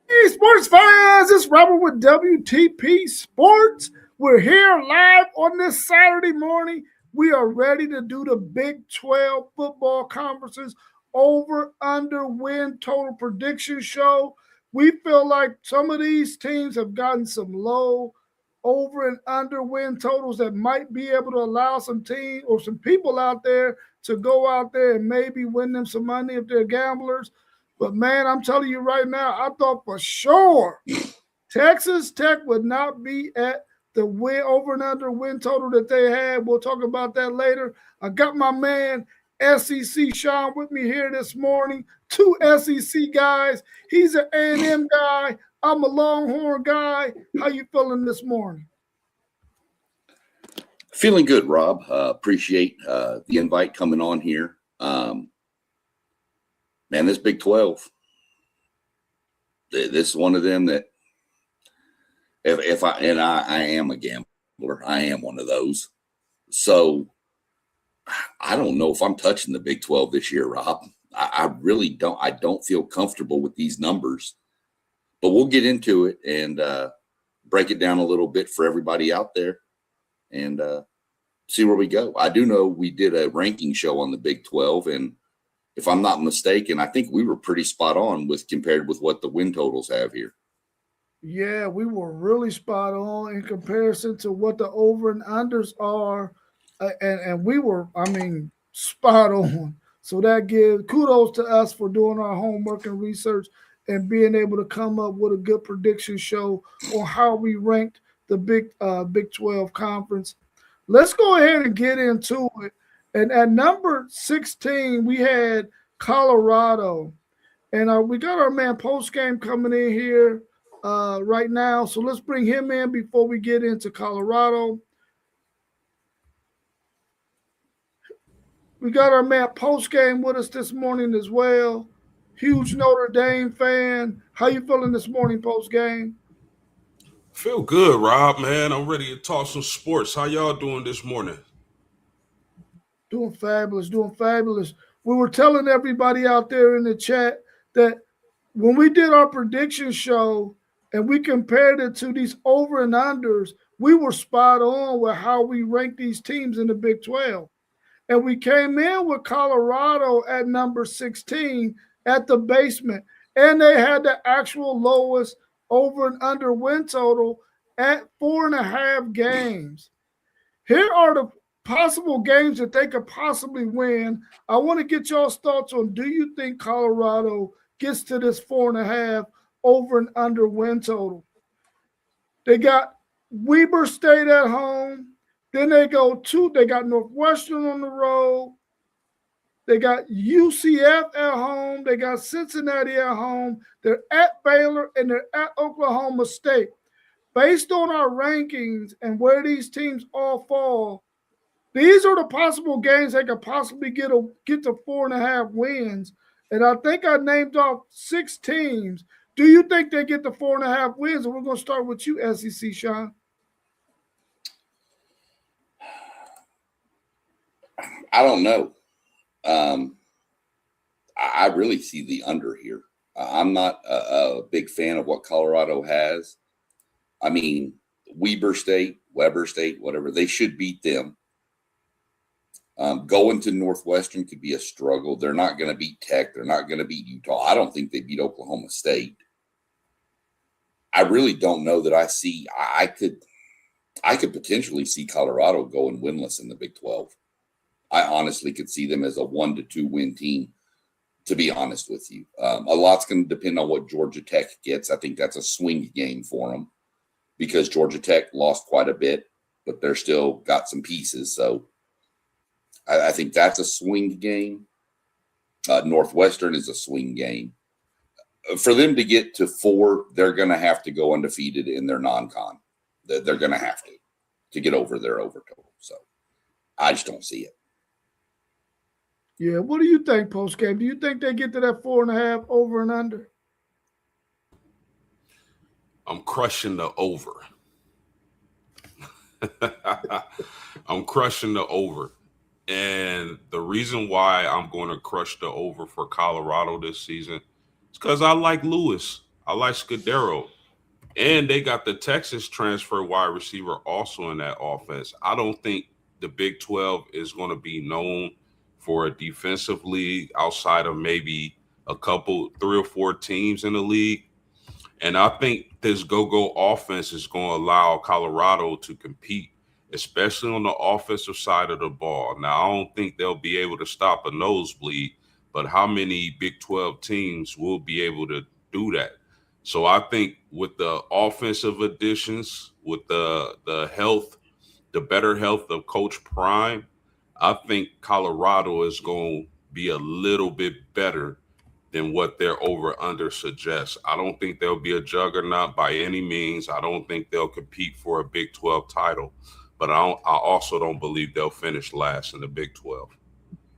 Hey, sports fans, it's Robert with WTP Sports. We're here live on this Saturday morning. We are ready to do the Big 12 football conferences over, under, win, total prediction show. We feel like some of these teams have gotten some low over and under win totals that might be able to allow some team or some people out there to go out there and maybe win them some money if they're gamblers. But man, I'm telling you right now, I thought for sure Texas Tech would not be at the win over and under win total that they had. We'll talk about that later. I got my man SEC Sean with me here this morning. Two SEC guys. He's an A&M guy. I'm a Longhorn guy. How you feeling this morning? Feeling good, Rob. Appreciate the invite coming on here. Man, this Big 12, this is one of them that if I am a gambler, I am one of those. So I don't know if I'm touching the Big 12 this year, Rob. I really don't. I don't feel comfortable with these numbers, but we'll get into it and break it down a little bit for everybody out there and see where we go. I do know we did a ranking show on the Big 12, and if I'm not mistaken, I think we were pretty spot on with compared with what the win totals have here. Yeah, we were really spot on in comparison to what the over and unders are, and we were, I mean, spot on. So that gives kudos to us for doing our homework and research and being able to come up with a good prediction show on how we ranked the Big 12 conference. Let's go ahead and get into it. And at number 16, we had Colorado. And we got our man post game coming in here right now. So let's bring him in before we get into Colorado. We got our man post game with us this morning as well. Huge Notre Dame fan. How you feeling this morning post game? Feel good, Rob, man. I'm ready to talk some sports. How y'all doing this morning? Doing fabulous, doing fabulous. We were telling everybody out there in the chat that when we did our prediction show and we compared it to these over and unders, we were spot on with how we ranked these teams in the Big 12. And we came in with Colorado at number 16 at the basement. And they had the actual lowest over and under win total at 4.5 games. Here are the possible games that they could possibly win. I want to get y'all's thoughts on, do you think Colorado gets to this 4.5 over and under win total? They got Weber State at home. Then they got Northwestern on the road. They got UCF at home. They got Cincinnati at home. They're at Baylor and they're at Oklahoma State. Based on our rankings and where these teams all fall, these are the possible games they could possibly get to 4.5 wins. And I think I named off 6 teams. Do you think they get the 4.5 wins? And we're going to start with you, SEC, Sean. I don't know. I really see the under here. I'm not a big fan of what Colorado has. I mean, Weber State, whatever, they should beat them. Going to Northwestern could be a struggle. They're not going to beat Tech. They're not going to beat Utah. I don't think they beat Oklahoma State. I really don't know that I see. I could potentially see Colorado going winless in the Big 12. I honestly could see them as a 1 to 2 win team, to be honest with you. A lot's going to depend on what Georgia Tech gets. I think that's a swing game for them because Georgia Tech lost quite a bit, but they're still got some pieces. So I think that's a swing game. Northwestern is a swing game. For them to get to 4, they're going to have to go undefeated in their non-con. They're going to have to get over their over total. So I just don't see it. Yeah, what do you think post game? Do you think they get to that 4.5 over and under? I'm crushing the over. I'm crushing the over. And the reason why I'm going to crush the over for Colorado this season is because I like Lewis. I like Scudero. And they got the Texas transfer wide receiver also in that offense. I don't think the Big 12 is going to be known for a defensive league outside of maybe a couple, 3 or 4 teams in the league. And I think this go-go offense is going to allow Colorado to compete, especially on the offensive side of the ball. Now, I don't think they'll be able to stop a nosebleed, but how many Big 12 teams will be able to do that? So I think with the offensive additions, with the health, the better health of Coach Prime, I think Colorado is going to be a little bit better than what their over under suggests. I don't think they'll be a juggernaut by any means. I don't think they'll compete for a Big 12 title, but I also don't believe they'll finish last in the Big 12.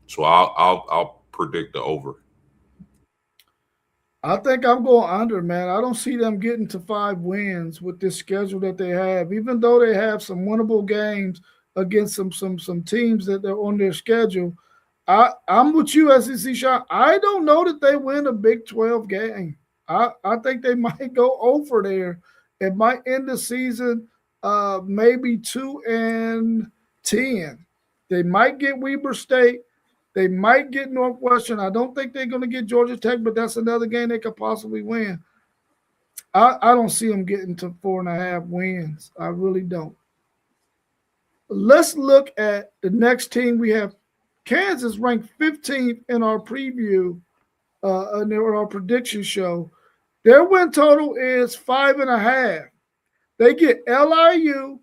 So I'll predict the over. I think I'm going under, man. I don't see them getting to 5 wins with this schedule that they have, even though they have some winnable games against some teams that they're on their schedule. I'm with you, SEC Sean. I don't know that they win a Big 12 game. I think they might go over there. It might end the season maybe 2-10. They might get Weber State. They might get Northwestern. I don't think they're going to get Georgia Tech, but that's another game they could possibly win. I don't see them getting to 4.5 wins. I really don't. Let's look at the next team. We have Kansas ranked 15th in our preview, in our prediction show. Their win total is 5.5. They get LIU,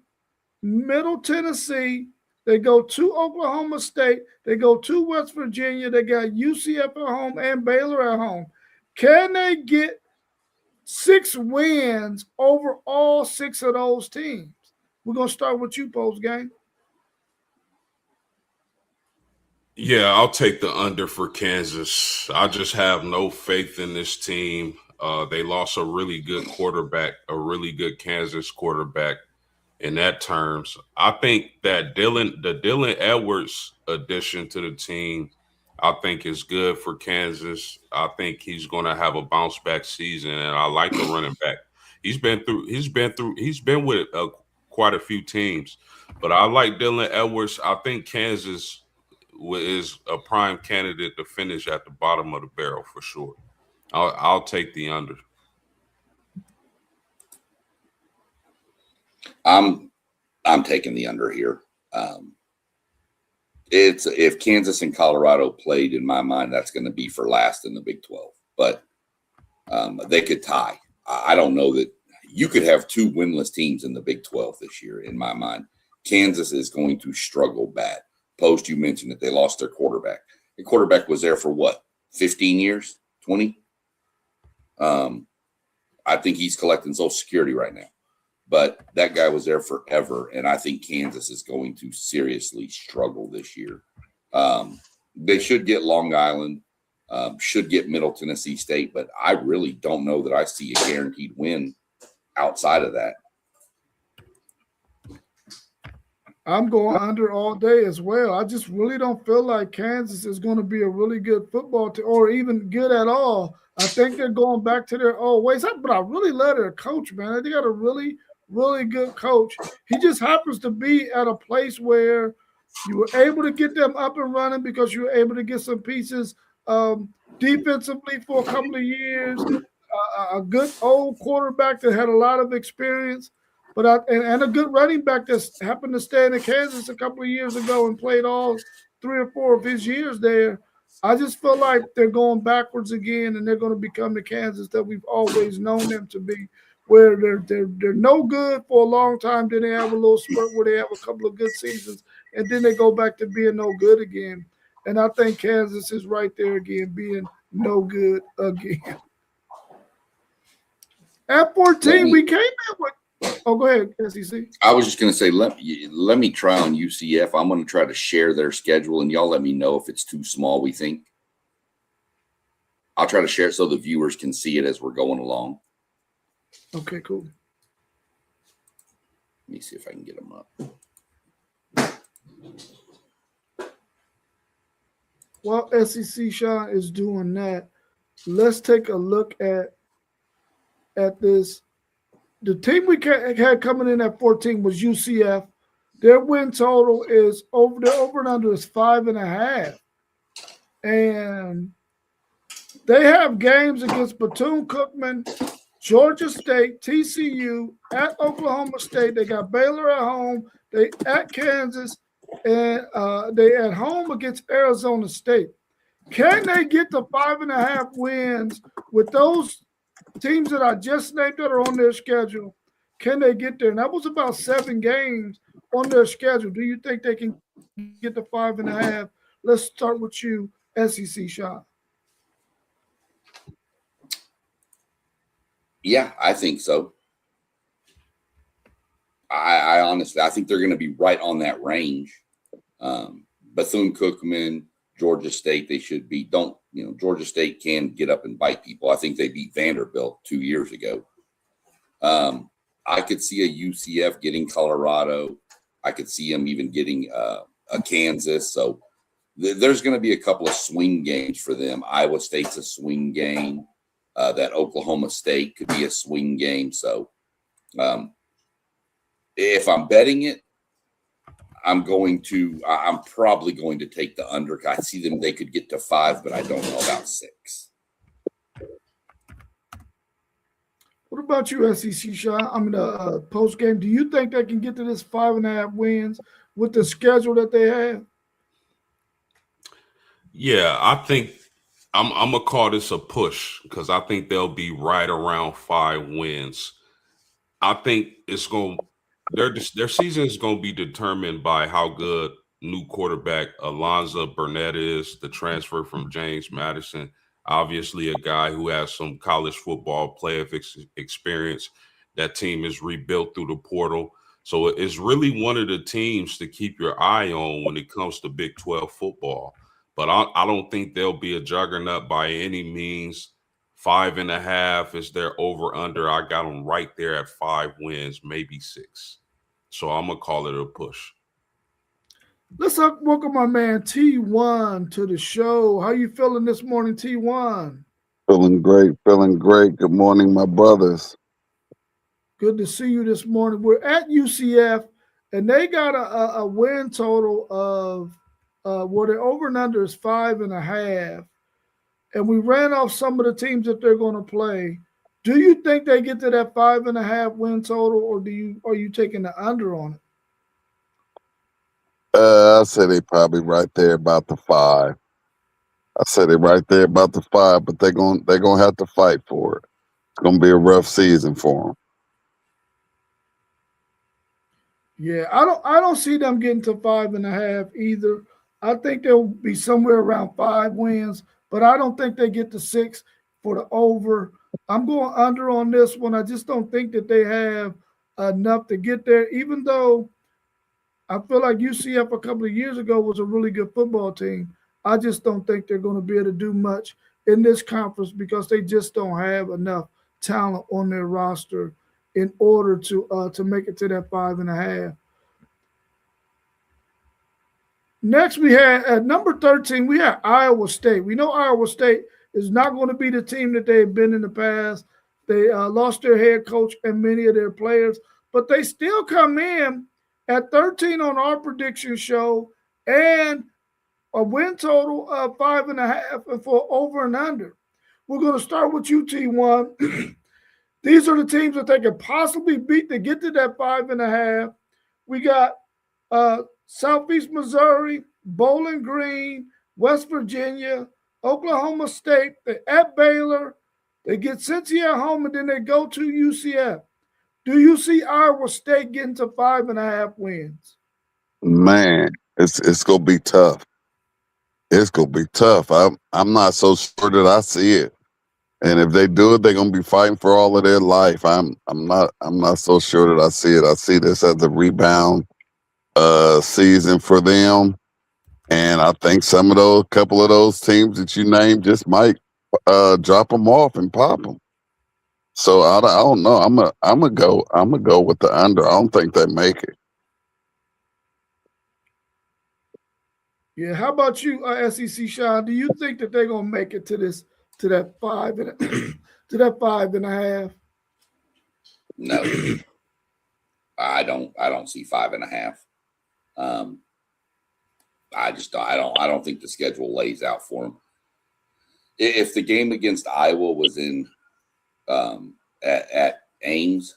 Middle Tennessee. They go to Oklahoma State. They go to West Virginia. They got UCF at home and Baylor at home. Can they get 6 wins over all 6 of those teams? We're going to start with you, Post Game. Yeah, I'll take the under for Kansas. I just have no faith in this team. They lost a really good quarterback, a really good Kansas quarterback in that terms. I think that Dylan Edwards addition to the team, I think is good for Kansas. I think he's going to have a bounce back season, and I like the running back. He's been with quite a few teams, but I like Dylan Edwards. I think Kansas is a prime candidate to finish at the bottom of the barrel for sure. I'll take the under. I'm taking the under here. It's if Kansas and Colorado played, in my mind, that's going to be for last in the Big 12. But they could tie. I don't know that you could have 2 winless teams in the Big 12 this year. In my mind, Kansas is going to struggle bad. Post, you mentioned that they lost their quarterback. The quarterback was there for what, 15 years, 20? I think he's collecting Social Security right now. But that guy was there forever, and I think Kansas is going to seriously struggle this year. They should get Long Island, should get Middle Tennessee State, but I really don't know that I see a guaranteed win outside of that. I'm going under all day as well. I just really don't feel like Kansas is going to be a really good football team or even good at all. I think they're going back to their old ways. But I really love their coach, man. They got a really, really good coach. He just happens to be at a place where you were able to get them up and running because you were able to get some pieces defensively for a couple of years. A good old quarterback that had a lot of experience. And a good running back that happened to stay in Kansas a couple of years ago and played all 3 or 4 of his years there. I just feel like they're going backwards again, and they're going to become the Kansas that we've always known them to be, where they're no good for a long time. Then they have a little spurt where they have a couple of good seasons, and then they go back to being no good again. And I think Kansas is right there again, being no good again. At 14, we came in with. Oh, go ahead, SEC. I was just going to say, let me try on UCF. I'm going to try to share their schedule, and y'all let me know if it's too small, we think. I'll try to share it so the viewers can see it as we're going along. Okay, cool. Let me see if I can get them up. While SEC Sean is doing that, let's take a look at at this. The team we had coming in at 14 was UCF. Their win total is over and under is 5.5. And they have games against Bethune-Cookman, Georgia State, TCU, at Oklahoma State. They got Baylor at home. They at Kansas, and they at home against Arizona State. Can they get to 5.5 wins with those teams that I just named that are on their schedule? Can they get there? And that was about 7 games on their schedule. Do you think they can get to 5.5? Let's start with you, SEC Sean. Yeah, I think so. I honestly, I think they're going to be right on that range. Bethune-Cookman, Georgia State, they should be. Georgia State can get up and bite people. I think they beat Vanderbilt 2 years ago. I could see a UCF getting Colorado. I could see them even getting a Kansas. So there's going to be a couple of swing games for them. Iowa State's a swing game. That Oklahoma State could be a swing game. So if I'm betting it, I'm probably going to take the under. I see them, they could get to 5, but I don't know about 6. What about you, SEC Sean? I mean, post game. Do you think they can get to this 5.5 wins with the schedule that they have? Yeah, I think I'm gonna call this a push because I think they'll be right around 5 wins. I think their season is gonna be determined by how good new quarterback Alonzo Burnett is, the transfer from James Madison. Obviously, a guy who has some college football playoff experience. That team is rebuilt through the portal. So it's really one of the teams to keep your eye on when it comes to Big 12 football. But I don't think they'll be a juggernaut by any means. 5.5 is their over-under. I got them right there at 5 wins, maybe 6. So I'm going to call it a push. Let's welcome my man T1 to the show. How you feeling this morning, T1? Feeling great. Good morning, my brothers. Good to see you this morning. We're at UCF, and they got a win total of their over and under is 5.5. And we ran off some of the teams that they're going to play. Do you think they get to that 5.5 win total, or are you taking the under on it? I say they probably right there about the 5. I say they right there about the 5, but they're gonna have to fight for it. It's gonna be a rough season for them. Yeah, I don't see them getting to 5.5 either. I think they'll be somewhere around 5 wins, but I don't think they get to 6 for the over. I'm going under on this one. I just don't think that they have enough to get there, even though I feel like UCF a couple of years ago was a really good football team. I just don't think they're going to be able to do much in this conference because they just don't have enough talent on their roster in order to make it to that 5.5. Next, we had at number 13, we had Iowa State. We know Iowa State is not going to be the team that they've been in the past. They lost their head coach and many of their players, but they still come in at 13 on our prediction show and a win total of 5.5 and for over and under. We're going to start with you, T1. These are the teams that they could possibly beat to get to that 5.5. We got Southeast Missouri, Bowling Green, West Virginia, Oklahoma State. They're at Baylor. They get Cincy at home, and then they go to UCF. Do you see Iowa State getting to 5.5 wins? Man, it's gonna be tough. It's gonna be tough. I'm not so sure that I see it. And if they do it, they're gonna be fighting for all of their life. I'm not so sure that I see it. I see this as a rebound season for them. And I think couple of those teams that you named just might drop them off and pop them. So I don't know. I'm gonna go with the under. I don't think they make it. Yeah. How about you, SEC Sean? Do you think that they're gonna make it to that 5 and to that 5.5? No, I don't see 5.5. I don't think the schedule lays out for them. If the game against Iowa was in at Ames,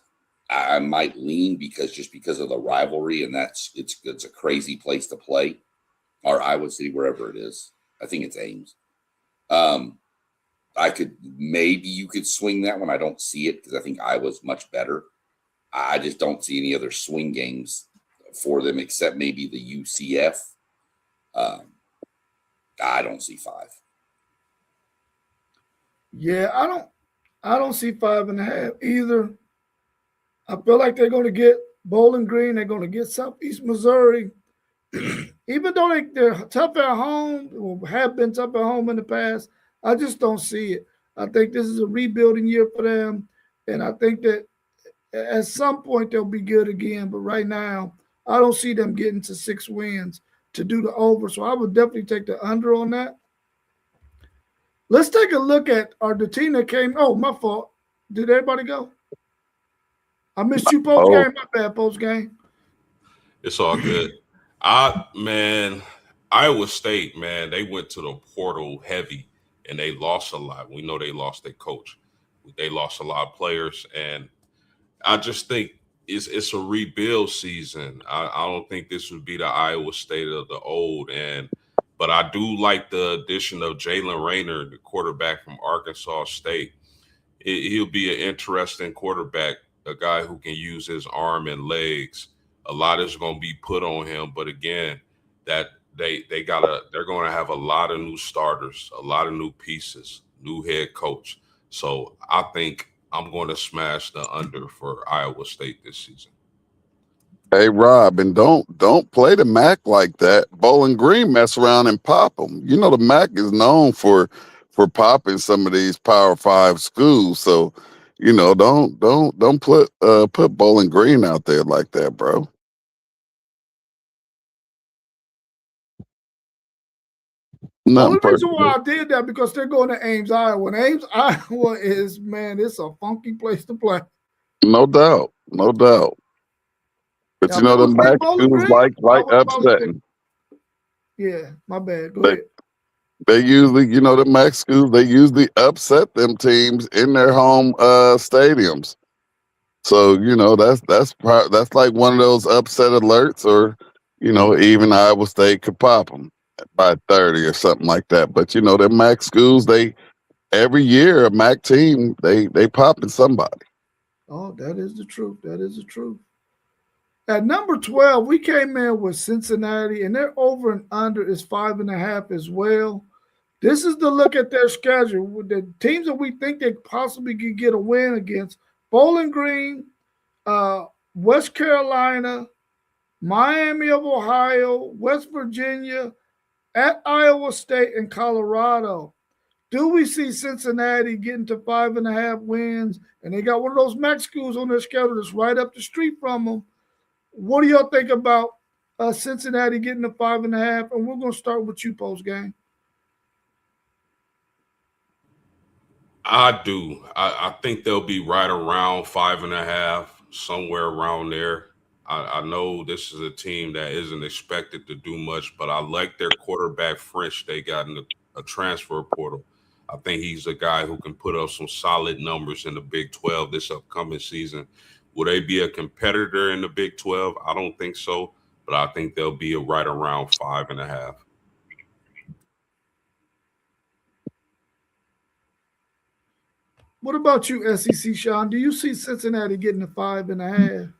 I might lean because of the rivalry, and it's a crazy place to play, or Iowa City, wherever it is. I think it's Ames. You could swing that one. I don't see it because I think Iowa's much better. I just don't see any other swing games for them except maybe the UCF. I don't see 5. Yeah, I don't see 5.5 either. I feel like they're going to get Bowling Green. They're going to get Southeast Missouri. Even though they're tough at home, or have been tough at home in the past, I just don't see it. I think this is a rebuilding year for them. And I think that at some point they'll be good again. But right now, I don't see them getting to 6 wins to do the over. So I would definitely take the under on that. Let's take a look at the team that came. Oh, my fault. Did everybody go? I missed you post game. My bad, post game. It's all good. Iowa State, man, they went to the portal heavy and they lost a lot. We know they lost their coach. They lost a lot of players, and I just think it's a rebuild season. I don't think this would be the Iowa State of the old, but I do like the addition of Jalen Raynor, the quarterback from Arkansas State. He'll be an interesting quarterback, a guy who can use his arm and legs. A lot is going to be put on him, but again, that they're going to have a lot of new starters, a lot of new pieces, new head coach. So I think I'm going to smash the under for Iowa State this season. Hey Rob, and don't play the MAC like that. Bowling Green mess around and pop them. You know the MAC is known for popping some of these Power 5 schools. So, you know, don't put Bowling Green out there like that, bro. Only reason why I did that because they're going to Ames, Iowa. And Ames, Iowa is, man, it's a funky place to play. No doubt. But now, you know the MAC schools like upsetting. Yeah, my bad. Go ahead. They usually, you know, the MAC schools, they usually upset them teams in their home stadiums. So, you know, that's like one of those upset alerts, or, you know, even Iowa State could pop them by 30 or something like that. But, you know, the MAC schools, every year a MAC team, they popping somebody. Oh, that is the truth. That is the truth. At number 12, we came in with Cincinnati, and their over and under is 5.5 as well. This is the look at their schedule. With the teams that we think they possibly could get a win against: Bowling Green, West Carolina, Miami of Ohio, West Virginia, at Iowa State, and Colorado. Do we see Cincinnati getting to 5.5 wins? And they got one of those MAC schools on their schedule that's right up the street from them. What do y'all think about Cincinnati getting to 5.5? And we're going to start with you, post game. I do. I think they'll be right around 5.5, somewhere around there. I know this is a team that isn't expected to do much, but I like their quarterback French they got in a transfer portal. I think he's a guy who can put up some solid numbers in the Big 12 this upcoming season. Will they be a competitor in the Big 12? I don't think so, but I think they'll be right around 5.5. What about you, SEC Sean? Do you see Cincinnati getting to 5.5?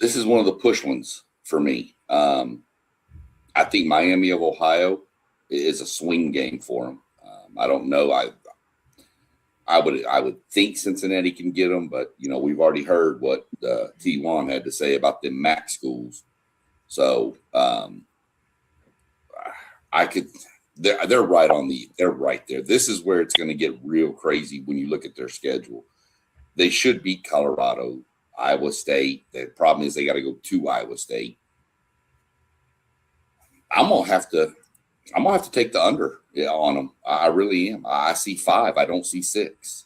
This is one of the push ones for me. I think Miami of Ohio is a swing game for them. I don't know. I would think Cincinnati can get them, but you know we've already heard what T1 had to say about the MAC schools. So I could. They're right on they're right there. This is where it's going to get real crazy when you look at their schedule. They should beat Colorado, Iowa State. The problem is they got to go to Iowa State. I'm gonna have to take the under on them. I really am. I see 5. I don't see 6.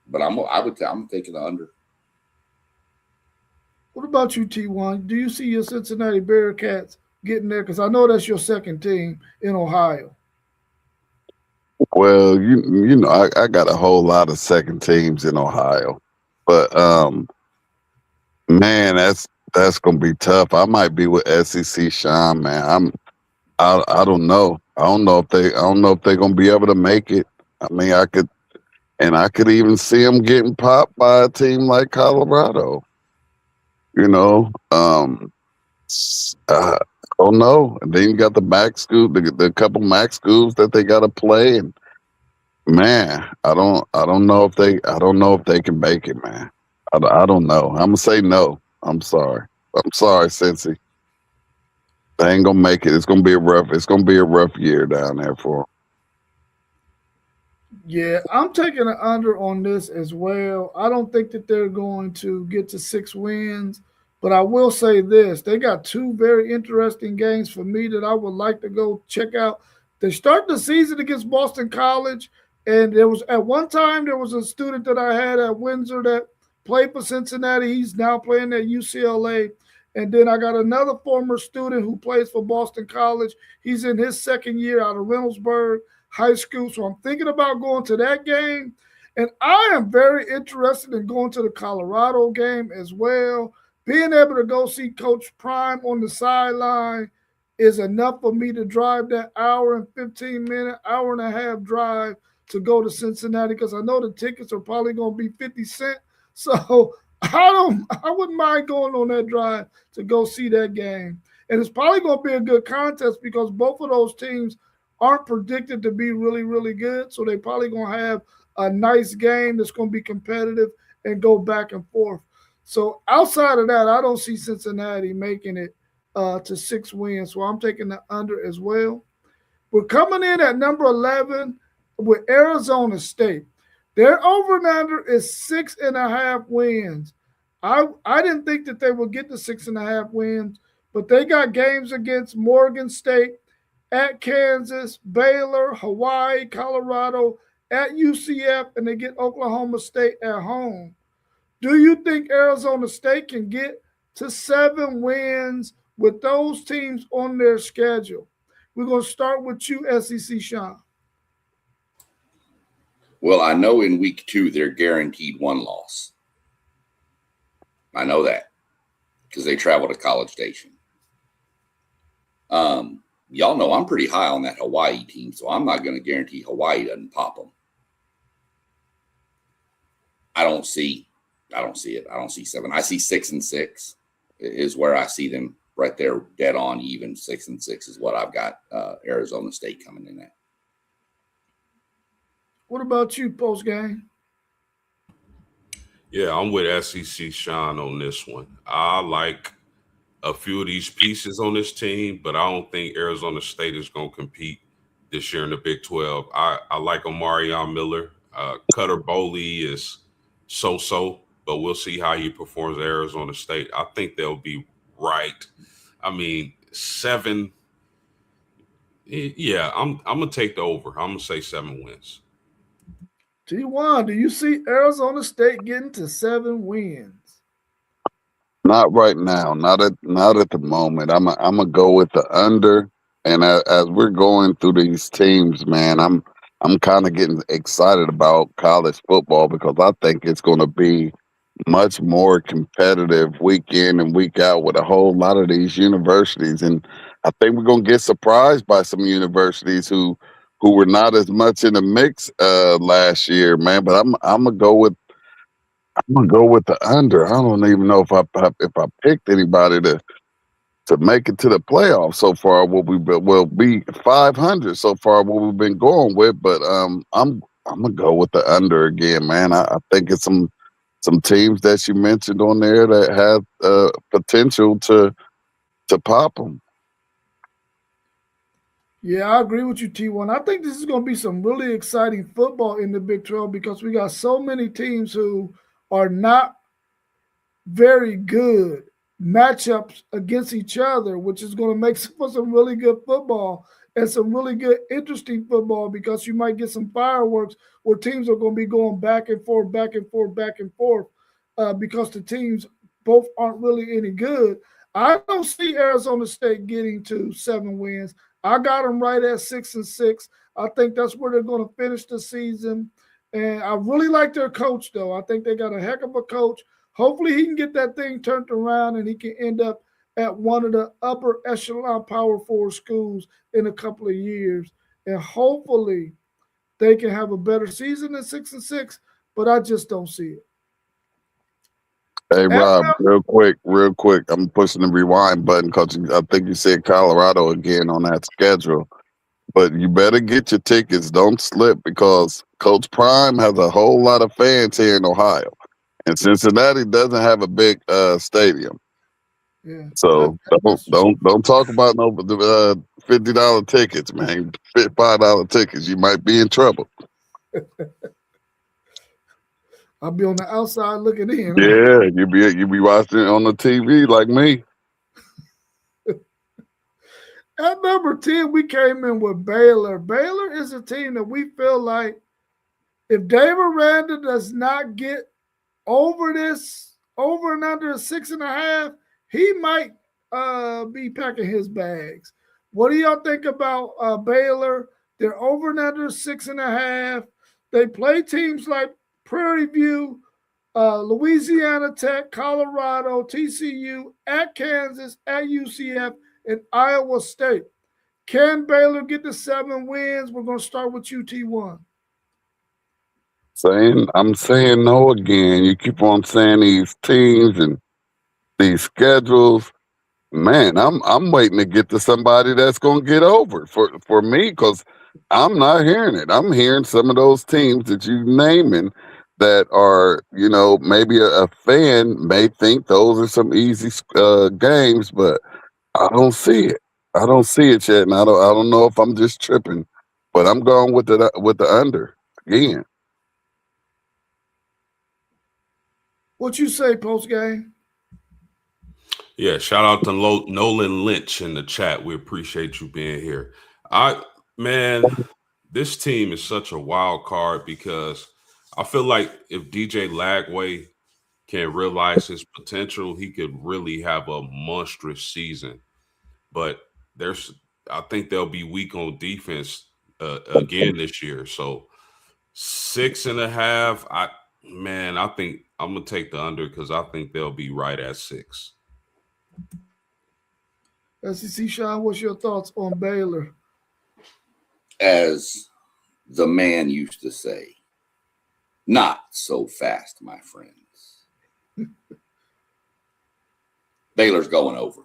But I'm taking the under. What about you, T1? Do you see your Cincinnati Bearcats getting there? Because I know that's your second team in Ohio. Well, you know, I got a whole lot of second teams in Ohio, but man, that's gonna be tough. I might be with SEC Sean, man. I don't know. I don't know if they're gonna be able to make it. I mean, I could even see them getting popped by a team like Colorado. You know, I don't know. And then you got the MAC school, the couple MAC schools that they got to play, and man, I don't know if they can make it, man. I don't know. I'm gonna say no. I'm sorry, Cincy. They ain't gonna make it. It's gonna be a rough year down there for 'em. Yeah, I'm taking an under on this as well. I don't think that they're going to get to 6 wins, but I will say this. They got two very interesting games for me that I would like to go check out. They start the season against Boston College, and there was at one time there was a student that I had at Windsor that played for Cincinnati. He's now playing at UCLA. And then I got another former student who plays for Boston College. He's in his second year out of Reynoldsburg High School. So I'm thinking about going to that game. And I am very interested in going to the Colorado game as well. Being able to go see Coach Prime on the sideline is enough for me to drive that hour and 15-minute, hour and a half drive to go to Cincinnati, because I know the tickets are probably going to be 50 cents. So I wouldn't mind going on that drive to go see that game. And it's probably going to be a good contest because both of those teams aren't predicted to be really, really good. So they're probably going to have a nice game that's going to be competitive and go back and forth. So outside of that, I don't see Cincinnati making it to 6 wins. So I'm taking the under as well. We're coming in at number 11 with Arizona State. Their over and under is 6.5 wins. I didn't think that they would get to 6.5 wins, but they got games against Morgan State, at Kansas, Baylor, Hawaii, Colorado, at UCF, and they get Oklahoma State at home. Do you think Arizona State can get to 7 wins with those teams on their schedule? We're going to start with you, SEC Sean. Well, I know in week 2 they're guaranteed 1 loss. I know that because they travel to College Station. Y'all know I'm pretty high on that Hawaii team, so I'm not going to guarantee Hawaii doesn't pop them. I don't see it. I don't see 7. I see 6-6 is where I see them right there, dead on even. 6-6 is what I've got Arizona State coming in at. What about you, post game? Yeah, I'm with SEC Sean on this one. I like a few of these pieces on this team, but I don't think Arizona State is going to compete this year in the Big 12. I like Omarion Miller. Cutter Boley is so-so, but we'll see how he performs at Arizona State. I think they'll be right. I mean, 7. Yeah, I'm going to take the over. I'm going to say 7 wins. T1, do you see Arizona State getting to 7 wins? Not right now. Not at the moment. I'm gonna go with the under. And as we're going through these teams, man, I'm kind of getting excited about college football because I think it's going to be much more competitive week in and week out with a whole lot of these universities. And I think we're going to get surprised by some universities who were not as much in the mix last year, man. But I'm gonna go with the under. I don't even know if I picked anybody to make it to the playoffs so far. What will be 500 so far. What we've been going with, but I'm gonna go with the under again, man. I think it's some teams that you mentioned on there that have potential to pop them. Yeah, I agree with you, T1. I think this is going to be some really exciting football in the Big 12 because we got so many teams who are not very good matchups against each other, which is going to make for some really good football and some really good, interesting football, because you might get some fireworks where teams are going to be going back and forth, back and forth, back and forth, because the teams both aren't really any good. I don't see Arizona State getting to 7 wins. I got them right at 6-6. I think that's where they're going to finish the season. And I really like their coach, though. I think they got a heck of a coach. Hopefully he can get that thing turned around and he can end up at one of the upper echelon Power 4 schools in a couple of years. And hopefully they can have a better season than 6-6, but I just don't see it. Hey, Rob, real quick. I'm pushing the rewind button because I think you said Colorado again on that schedule. But you better get your tickets. Don't slip, because Coach Prime has a whole lot of fans here in Ohio. And Cincinnati doesn't have a big stadium. Yeah. So don't talk about no $50 tickets, man. $5 tickets. You might be in trouble. I'll be on the outside looking in. Yeah, you be watching it on the TV like me. At number 10, we came in with Baylor. Baylor is a team that we feel like if Dave Aranda does not get over and under 6.5, he might be packing his bags. What do y'all think about Baylor? They're over and under 6.5. They play teams like Prairie View, Louisiana Tech, Colorado, TCU, at Kansas, at UCF, and Iowa State. Can Baylor get to 7 wins? We're going to start with UT1. I'm saying no again. You keep on saying these teams and these schedules. Man, I'm waiting to get to somebody that's going to get over for me, because I'm not hearing it. I'm hearing some of those teams that you naming that are, maybe a fan may think those are some easy games, but I don't see it. I don't see it yet, and I don't know if I'm just tripping, but I'm going with the under again. What you say, post game? Yeah, shout out to Nolan Lynch in the chat. We appreciate you being here. This team is such a wild card, because I feel like if DJ Lagway can realize his potential, he could really have a monstrous season. But I think they'll be weak on defense again this year. So 6.5, I think I'm gonna take the under, because I think they'll be right at 6. SEC Sean, what's your thoughts on Baylor? As the man used to say, not so fast, my friends. Baylor's going over.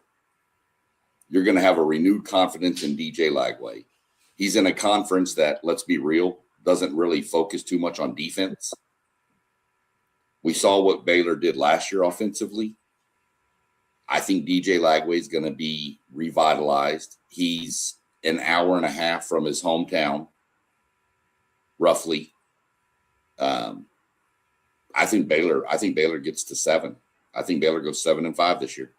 You're going to have a renewed confidence in DJ Lagway. He's in a conference that, let's be real, doesn't really focus too much on defense. We saw what Baylor did last year offensively. I think DJ Lagway is going to be revitalized. He's an hour and a half from his hometown, roughly. I think Baylor gets to 7. I think Baylor goes 7-5 this year.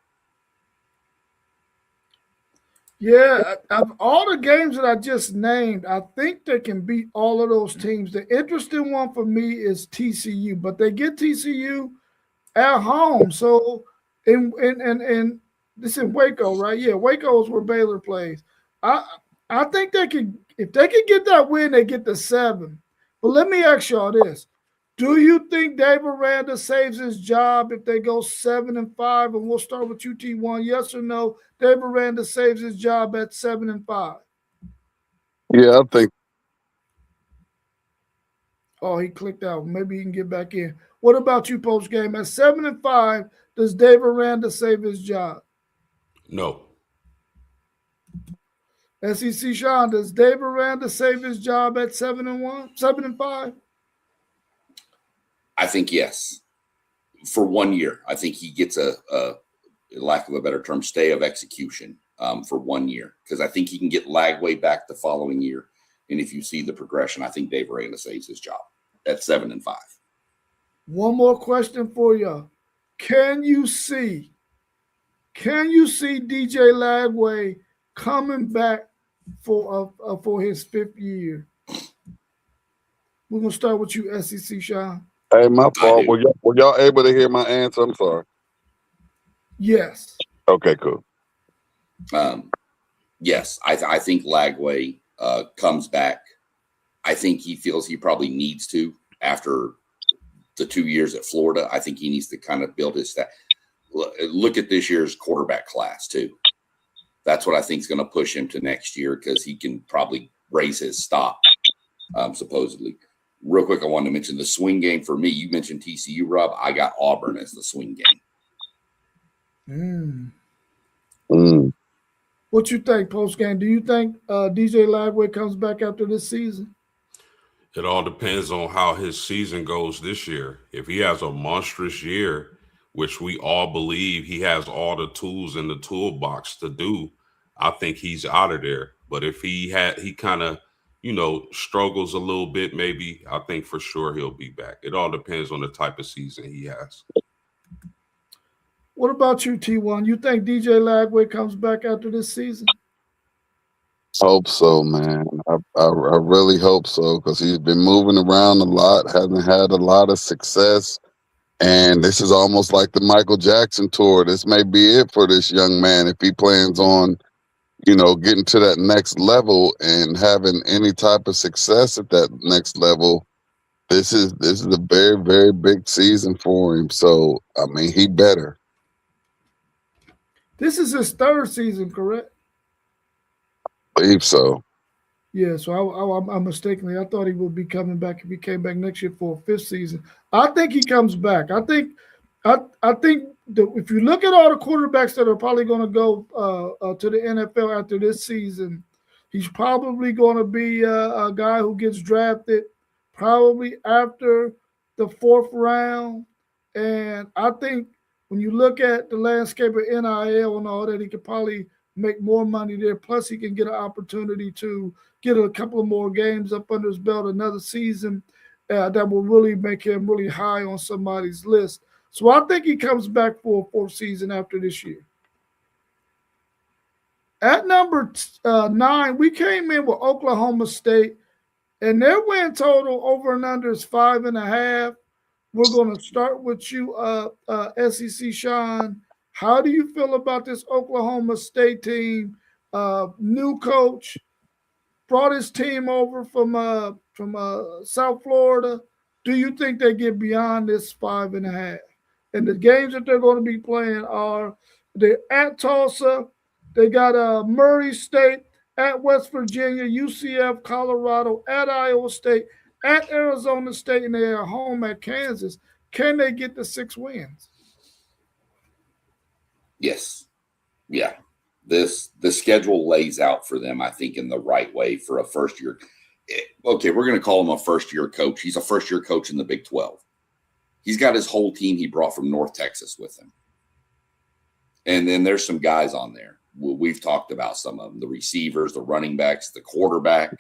Yeah, of all the games that I just named, I think they can beat all of those teams. The interesting one for me is TCU, but they get TCU at home. So in this in Waco, right? Yeah, Waco is where Baylor plays. I think they can, if they can get that win, they get the 7. But let me ask y'all this. Do you think Dave Aranda saves his job if they go 7-5? And we'll start with UT1. Yes or no? Dave Aranda saves his job at 7-5. Yeah, I think. Oh, he clicked out. Maybe he can get back in. What about you, post game? At 7-5, does Dave Aranda save his job? No. SEC Sean, does Dave Aranda save his job at 7-5? I think yes. For 1 year, I think he gets a lack of a better term, stay of execution for 1 year, because I think he can get Lagway back the following year. And if you see the progression, I think Dave Aranda saves his job at 7-5. One more question for you. Can you see DJ Lagway coming back for his 5th year? We're gonna start with you, SEC Sean. Hey, my I fault. do. Were y'all able to hear my answer? I'm sorry. Yes. Okay, cool. Yes, I think Lagway comes back. I think he feels he probably needs to after the 2 years at Florida. I think he needs to kind of build his staff. Look at this year's quarterback class too. That's what I think is going to push him to next year because he can probably raise his stock, supposedly. Real quick, I wanted to mention the swing game for me. You mentioned TCU, Rob. I got Auburn as the swing game. What you think post game? Do you think DJ Lagway comes back after this season? It all depends on how his season goes this year. If he has a monstrous year, which we all believe he has all the tools in the toolbox to do, I think he's out of there. But if he kind of, struggles a little bit, maybe, I think for sure he'll be back. It all depends on the type of season he has. What about you, T1? You think DJ Lagway comes back after this season? Hope so, man. I really hope so because he's been moving around a lot, hasn't had a lot of success. And this is almost like the Michael Jackson tour. This may be it for this young man if he plans on, getting to that next level and having any type of success at that next level. This is a very, very big season for him. So, I mean, he better. This is his 3rd season, correct? I believe so. Yeah, so I mistakenly, I thought he would be coming back if he came back next year for a 5th season. I think he comes back. I think if you look at all the quarterbacks that are probably going to go to the NFL after this season, he's probably going to be a guy who gets drafted probably after the 4th round. And I think when you look at the landscape of NIL and all that, he could probably make more money there. Plus, he can get an opportunity to get a couple of more games up under his belt, another season that will really make him really high on somebody's list. So I think he comes back for a 4th season after this year. At number 9, we came in with Oklahoma State, and their win total over and under is 5.5. We're going to start with you, SEC Sean. How do you feel about this Oklahoma State team? New coach brought his team over from South Florida. Do you think they get beyond this 5.5? And the games that they're going to be playing are they're at Tulsa, they got Murray State, at West Virginia, UCF, Colorado, at Iowa State, at Arizona State, and they're home at Kansas. Can they get the 6 wins? Yes. Yeah. The schedule lays out for them, I think, in the right way for a first year. Okay, we're going to call him a first-year coach. He's a first-year coach in the Big 12. He's got his whole team he brought from North Texas with him. And then there's some guys on there. We've talked about some of them, the receivers, the running backs, the quarterback.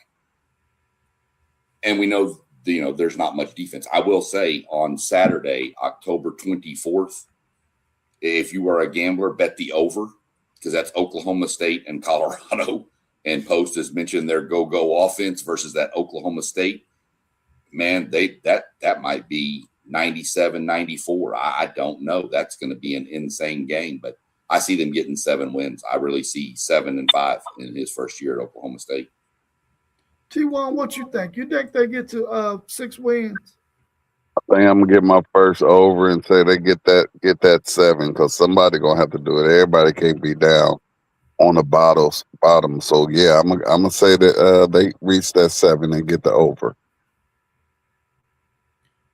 And we know, there's not much defense. I will say on Saturday, October 24th, if you are a gambler, bet the over because that's Oklahoma State and Colorado. And Post has mentioned their go offense versus that Oklahoma State. Man, that might be 97-94. I don't know. That's going to be an insane game, but I see them getting 7 wins. I really see 7-5 in his first year at Oklahoma State. T1, what you think? You think they get to 6 wins? I think I'm gonna get my first over and say they get that 7 because somebody gonna have to do it. Everybody can't be down on the bottom. So yeah, I'm gonna say that they reach that 7 and get the over.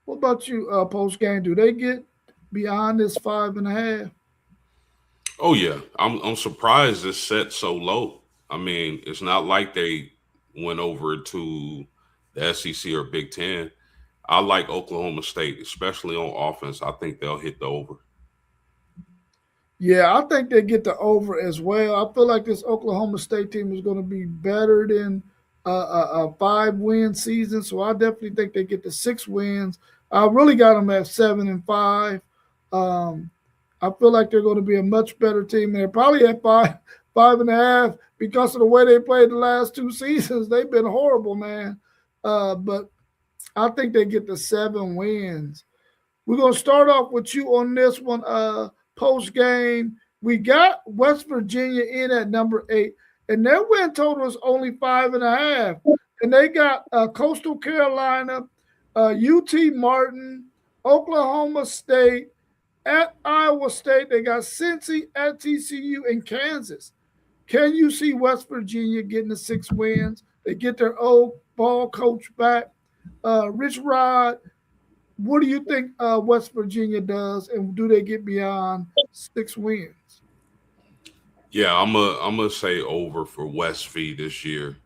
What about you, post game? Do they get beyond this 5.5? Oh yeah, I'm surprised it's set so low. I mean, it's not like they went over to the SEC or Big Ten. I like Oklahoma State, especially on offense. I think they'll hit the over. Yeah, I think they get the over as well. I feel like this Oklahoma State team is going to be better than a 5-win season. So I definitely think they get the 6 wins. I really got them at 7-5. I feel like they're going to be a much better team. And they're probably at 5.5 because of the way they played the last 2 seasons. They've been horrible, man. But I think they get the 7 wins. We're going to start off with you on this one. Post game, we got West Virginia in at number 8, and their win total is only 5.5. And they got Coastal Carolina, UT Martin, Oklahoma State, at Iowa State. They got Cincy at TCU and Kansas. Can you see West Virginia getting the 6 wins? They get their old ball coach back. Rich Rod, what do you think West Virginia does, and do they get beyond 6 wins? Yeah, I'm a say over for West V this year.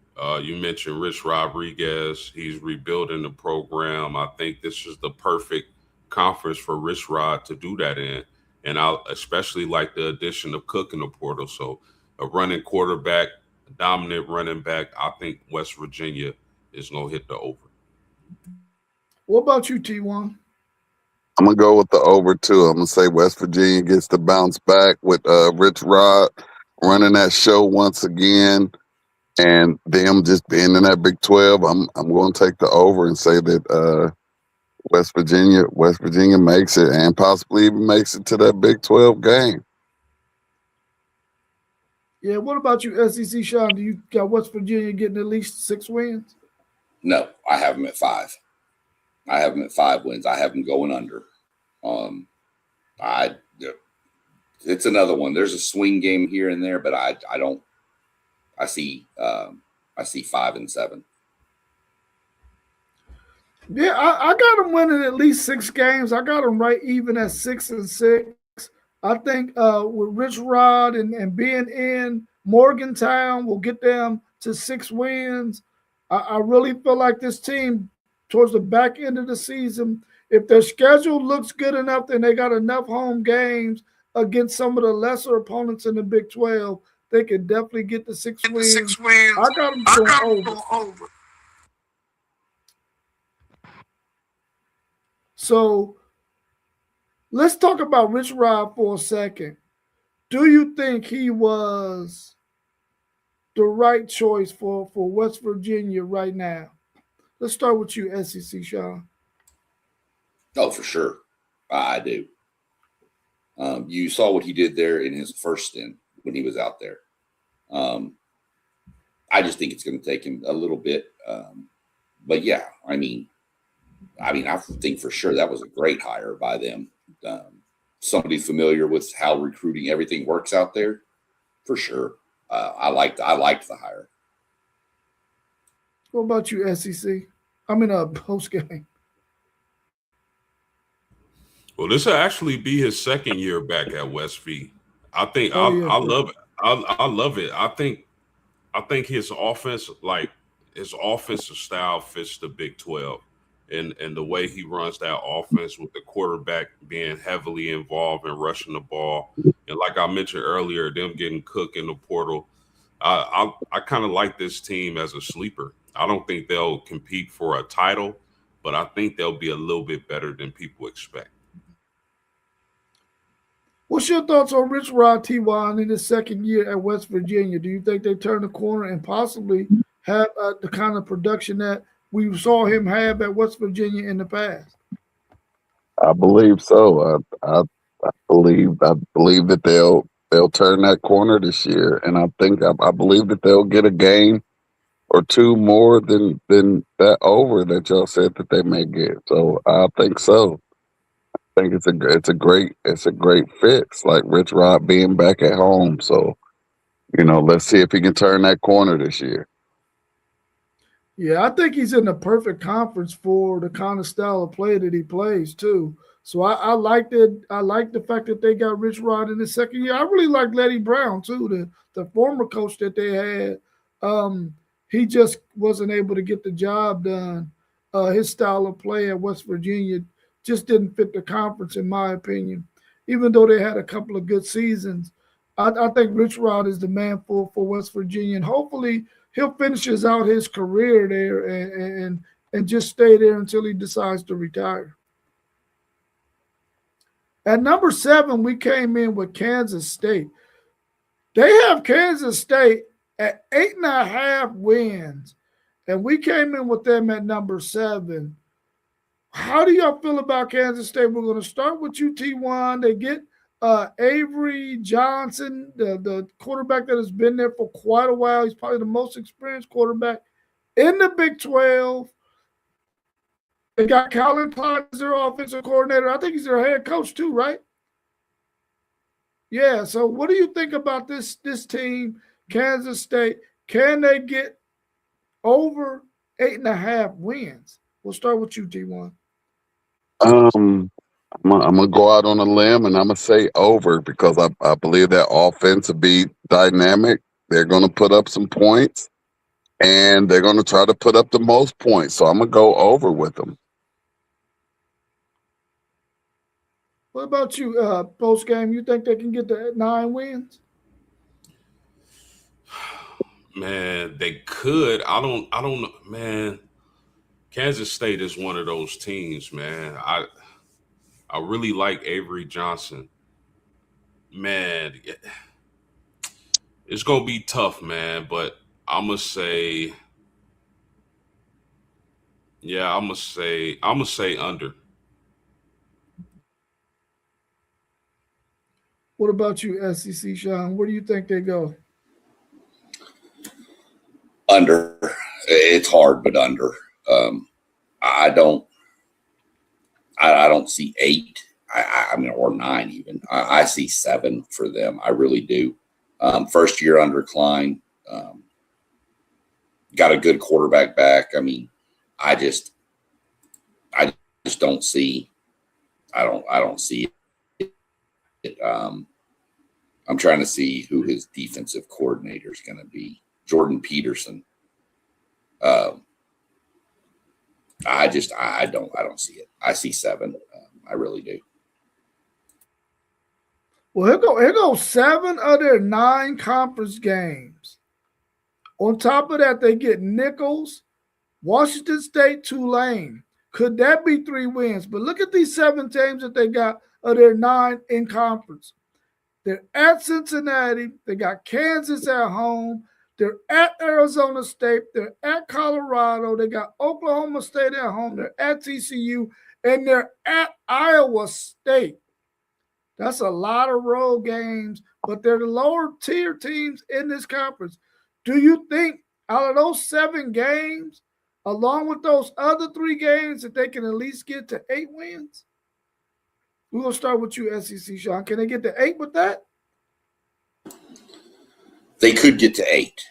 You mentioned Rich Rodriguez. He's rebuilding the program. I think this is the perfect conference for Rich Rod to do that in. And I especially like the addition of Cook in the portal. So a running quarterback, a dominant running back, I think West Virginia is going to hit the over. What about you, T1? I'm gonna go with the over too. I'm gonna say West Virginia gets to bounce back with Rich Rod running that show once again, and them just being in that Big 12. I'm going to take the over and say that West Virginia makes it, and possibly even makes it to that Big 12 game. Yeah, what about you, SEC Sean? Do you got West Virginia getting at least 6 wins? No, I have them at 5. I have them at 5 wins. I have them going under. It's another one. There's a swing game here and there, but I see 5 and 7. Yeah, I got them winning at least 6 games. I got them right even at 6 and 6. I think with Rich Rod and being in Morgantown will get them to 6 wins. I really feel like this team towards the back end of the season, if their schedule looks good enough and they got enough home games against some of the lesser opponents in the Big 12, they can definitely get the 6 wins. I got them going over. So let's talk about Rich Rod for a second. Do you think he was the right choice for West Virginia right now? Let's start with you, SEC Sean. Oh, for sure. I do. You saw what he did there in his first stint when he was out there. I just think it's going to take him a little bit. But yeah, I mean, I think for sure that was a great hire by them. Somebody familiar with how recruiting everything works out there, for sure. I liked the hire. What about you, SEC? Post game. Well, this will actually be his second year back at West V. I think I love it. I love it. I think his offense, like his offensive style, fits the Big 12, and the way he runs that offense with the quarterback being heavily involved in rushing the ball, and like I mentioned earlier, them getting Cook in the portal. I kind of like this team as a sleeper. I don't think they'll compete for a title, but I think they'll be a little bit better than people expect. What's your thoughts on Rich Rod T1 in his second year at West Virginia? Do you think they turn the corner and possibly have the kind of production that we saw him have at West Virginia in the past? I believe so. I believe that they'll turn that corner this year, and I believe that they'll get a game or 2 more than that over that y'all said that they may get. So I think so. I think it's a great fix, like Rich Rod being back at home. So, let's see if he can turn that corner this year. Yeah, I think he's in the perfect conference for the kind of style of play that he plays too. So I liked it. I like the fact that they got Rich Rod in his second year. I really like Letty Brown too, the former coach that they had. He just wasn't able to get the job done. His style of play at West Virginia just didn't fit the conference, in my opinion. Even though they had a couple of good seasons, I think Rich Rod is the man for West Virginia, and hopefully he'll finishes out his career there and just stay there until he decides to retire. At number 7, we came in with Kansas State. They have Kansas State at 8.5 wins, and we came in with them at number 7. How do y'all feel about Kansas State? We're going to start with you, T1. They get Avery Johnson, the quarterback that has been there for quite a while. He's probably the most experienced quarterback in the Big 12. They got Colin Clyde as their offensive coordinator. I think he's their head coach too, right? Yeah. So what do you think about this team, Kansas State? Can they get over 8.5 wins? We'll start with you, T1. I'm gonna go out on a limb and I'm gonna say over because I believe that offense will be dynamic. They're gonna put up some points and they're gonna try to put up the most points. So I'm gonna go over with them. What about you, post game? You think they can get to 9 wins? Man, they could. I don't know, man. Kansas State is one of those teams, man. I really like Avery Johnson. Man, it's gonna be tough, man. But I'm gonna say, yeah, I'm gonna say under. What about you, SEC, Sean? Where do you think they go? Under. It's hard, but under. I don't see 8. I mean, or 9 even. I see 7 for them. I really do. First year under Klein, got a good quarterback back. I mean, I just don't see. I don't see it. I'm trying to see who his defensive coordinator is going to be. Jordan Peterson. I don't see it. I see 7. I really do. Well, here goes 7 of their 9 conference games. On top of that, they get Nicholls, Washington State, Tulane. Could that be 3 wins? But look at these 7 teams that they got of their 9 in conference. They're at Cincinnati. They got Kansas at home. They're at Arizona State. They're at Colorado. They got Oklahoma State at home. They're at TCU. And they're at Iowa State. That's a lot of road games, but they're the lower tier teams in this conference. Do you think out of those 7 games, along with those other 3 games, that they can at least get to 8 wins? We're going to start with you, SEC, Sean. Can they get to 8 with that? They could get to 8.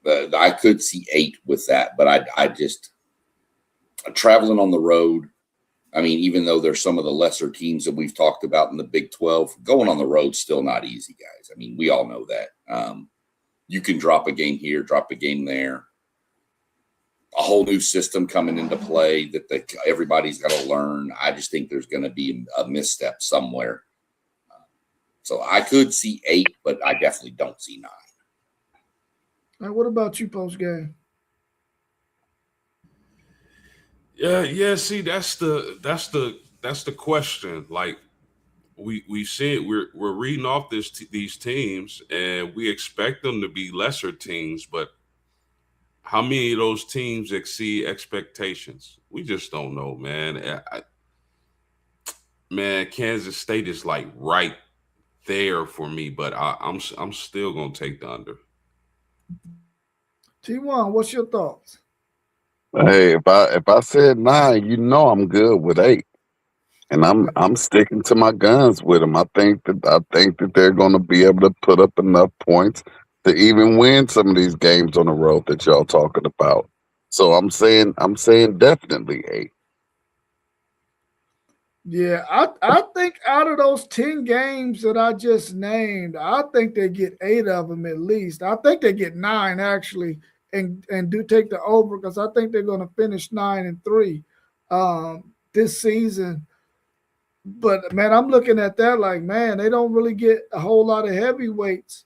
I could see 8 with that, but I just traveling on the road. I mean, even though there's some of the lesser teams that we've talked about in the Big 12, going on the road's still not easy, guys. I mean, we all know that. You can drop a game here, drop a game there. A whole new system coming into play that everybody's got to learn. I just think there's going to be a misstep somewhere. So I could see 8, but I definitely don't see 9. Now, what about you, post game? Yeah. See, that's the question. Like we see, we're reading off these teams, and we expect them to be lesser teams, but how many of those teams exceed expectations? We just don't know, man. Man, Kansas State is like right there for me, but I'm still gonna take the under. T1, what's your thoughts? Hey, if I said 9, you know I'm good with 8, and I'm sticking to my guns with them. I think that they're going to be able to put up enough points to even win some of these games on the road that y'all talking about. So I'm saying definitely 8. Yeah, I think out of those 10 games that I just named, I think they get 8 of them at least. I think they get 9 actually, and do take the over, because I think they're going to finish 9-3 this season. But man, I'm looking at that like, man, they don't really get a whole lot of heavyweights.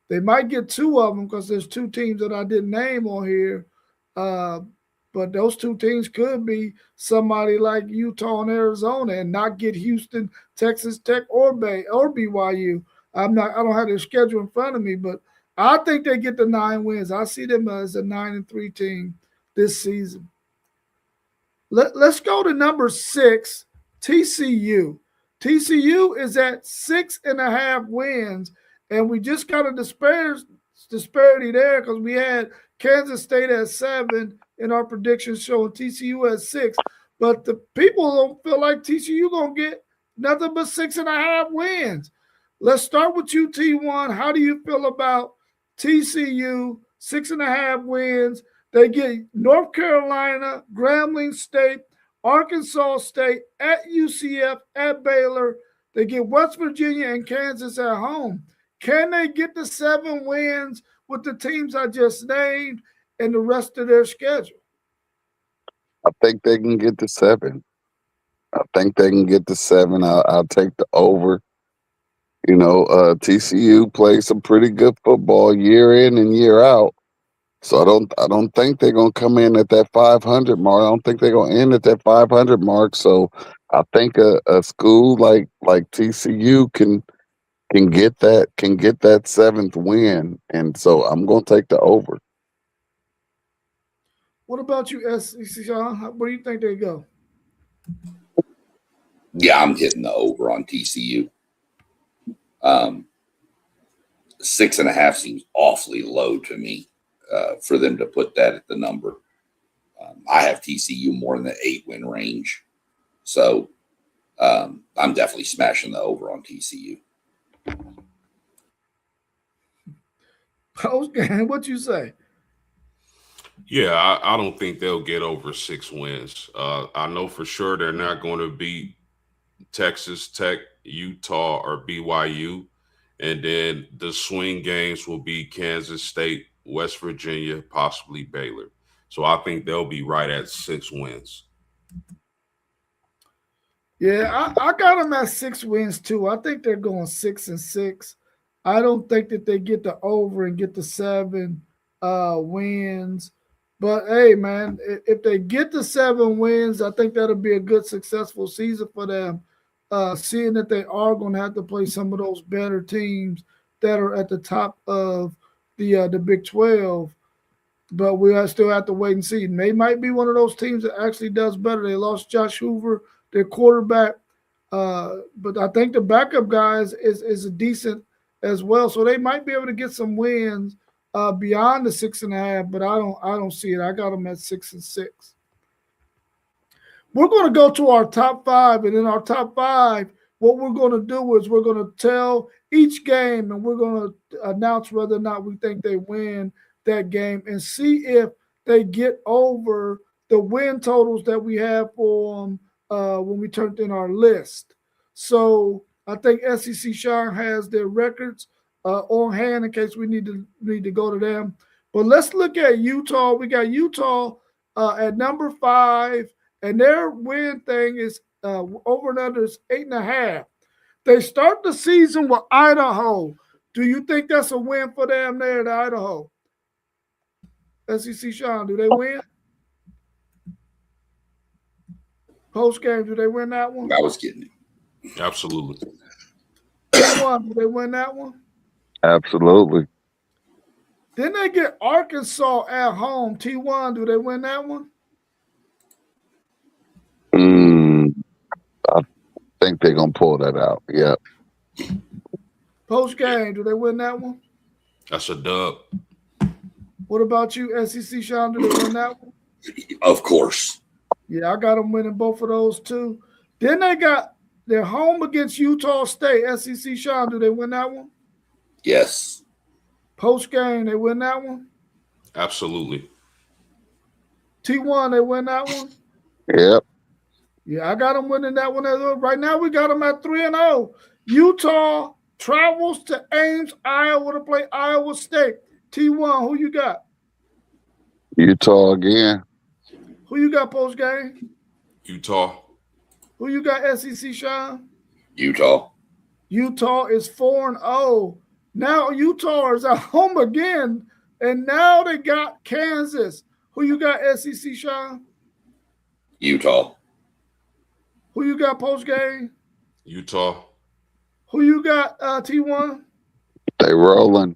They might get 2 of them because there's 2 teams that I didn't name on here. But those 2 teams could be somebody like Utah and Arizona and not get Houston, Texas Tech, or BYU. I don't have their schedule in front of me, but I think they get the 9 wins. I see them as a 9-3 team this season. Let's go to number 6, TCU. TCU is at 6.5 wins, and we just got a disparity there because we had Kansas State at 7 in our predictions showing TCU at 6. But the people don't feel like TCU gonna get nothing but 6.5 wins. Let's start with you, T1. How do you feel about TCU 6.5 wins? They get North Carolina, Grambling State, Arkansas State, at UCF, at Baylor. They get West Virginia and Kansas at home. Can they get the 7 wins with the teams I just named and the rest of their schedule? I think they can get to 7. I think they can get to 7. I'll take the over. You know, TCU plays some pretty good football year in and year out. So I don't think they're gonna come in at that 500 mark. I don't think they're gonna end at that 500 mark. So I think a school like TCU can get that 7th win, and so I'm gonna take the over. What about you, SEC Sean? Where do you think they go? Yeah, I'm hitting the over on TCU. 6.5 seems awfully low to me for them to put that at the number. I have TCU more in the 8-win range. So I'm definitely smashing the over on TCU. Okay, what you say? Yeah, I don't think they'll get over 6 wins. I know for sure they're not going to beat Texas Tech, Utah, or BYU. And then the swing games will be Kansas State, West Virginia, possibly Baylor. So I think they'll be right at 6 wins. Yeah, I got them at 6 wins too. I think they're going 6-6. I don't think that they get the over and get the 7 wins. But hey, man, if they get the 7 wins, I think that'll be a good, successful season for them. Seeing that they are going to have to play some of those better teams that are at the top of the Big 12. But we still have to wait and see. And they might be one of those teams that actually does better. They lost Josh Hoover, their quarterback. But I think the backup guys is decent as well. So they might be able to get some wins beyond the 6.5, but I don't see it. I got them at 6-6. We're going to go to our top 5, and in our top 5, what we're going to do is we're going to tell each game, and we're going to announce whether or not we think they win that game and see if they get over the win totals that we have for them when we turned in our list. So I think SEC Sean has their records on hand in case we need to go to them. But let's look at Utah. We got Utah at number 5, and their win thing is over and under is 8.5. They start the season with Idaho. Do you think that's a win for them there at Idaho? SEC Sean, do they win? Post game, do they win that one? I was getting it. Absolutely. Do they win that one? Absolutely. Then they get Arkansas at home. T1, do they win that one? I think they're gonna pull that out. Yeah. Post game, do they win that one? That's a dub. What about you, SEC Sean? Do they win that one? Of course. Yeah, I got them winning both of those too. Then they got their home against Utah State. SEC Sean, do they win that one? Yes. Post game, they win that one? Absolutely. T1, they win that one? Yep. Yeah, I got them winning that one as well. Right now, we got them at 3-0. Utah travels to Ames, Iowa to play Iowa State. T1, who you got? Utah again. Who you got post game? Utah. Who you got SEC Sean? Utah. Utah is 4-0. Now Utah is at home again, and now they got Kansas. Who you got SEC Sean? Utah. Who you got post game? Utah. Who you got, T1? They rolling.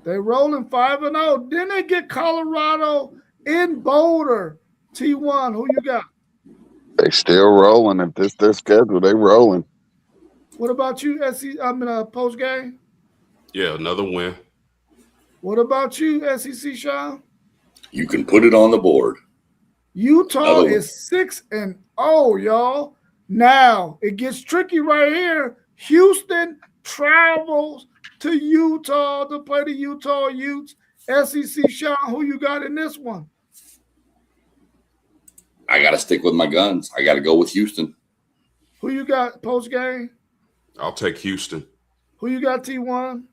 They rolling 5-0. Then they get Colorado in Boulder. T1, who you got? They still rolling. If this their schedule, they rolling. What about you, post game? Yeah, another win. What about you, SEC Sean? You can put it on the board. Utah Another one. is 6-0, y'all. Now it gets tricky right here. Houston travels to Utah to play the Utah Utes. SEC Sean, who you got in this one? I got to stick with my guns. I got to go with Houston. Who you got post game? I'll take Houston. Who you got, T1?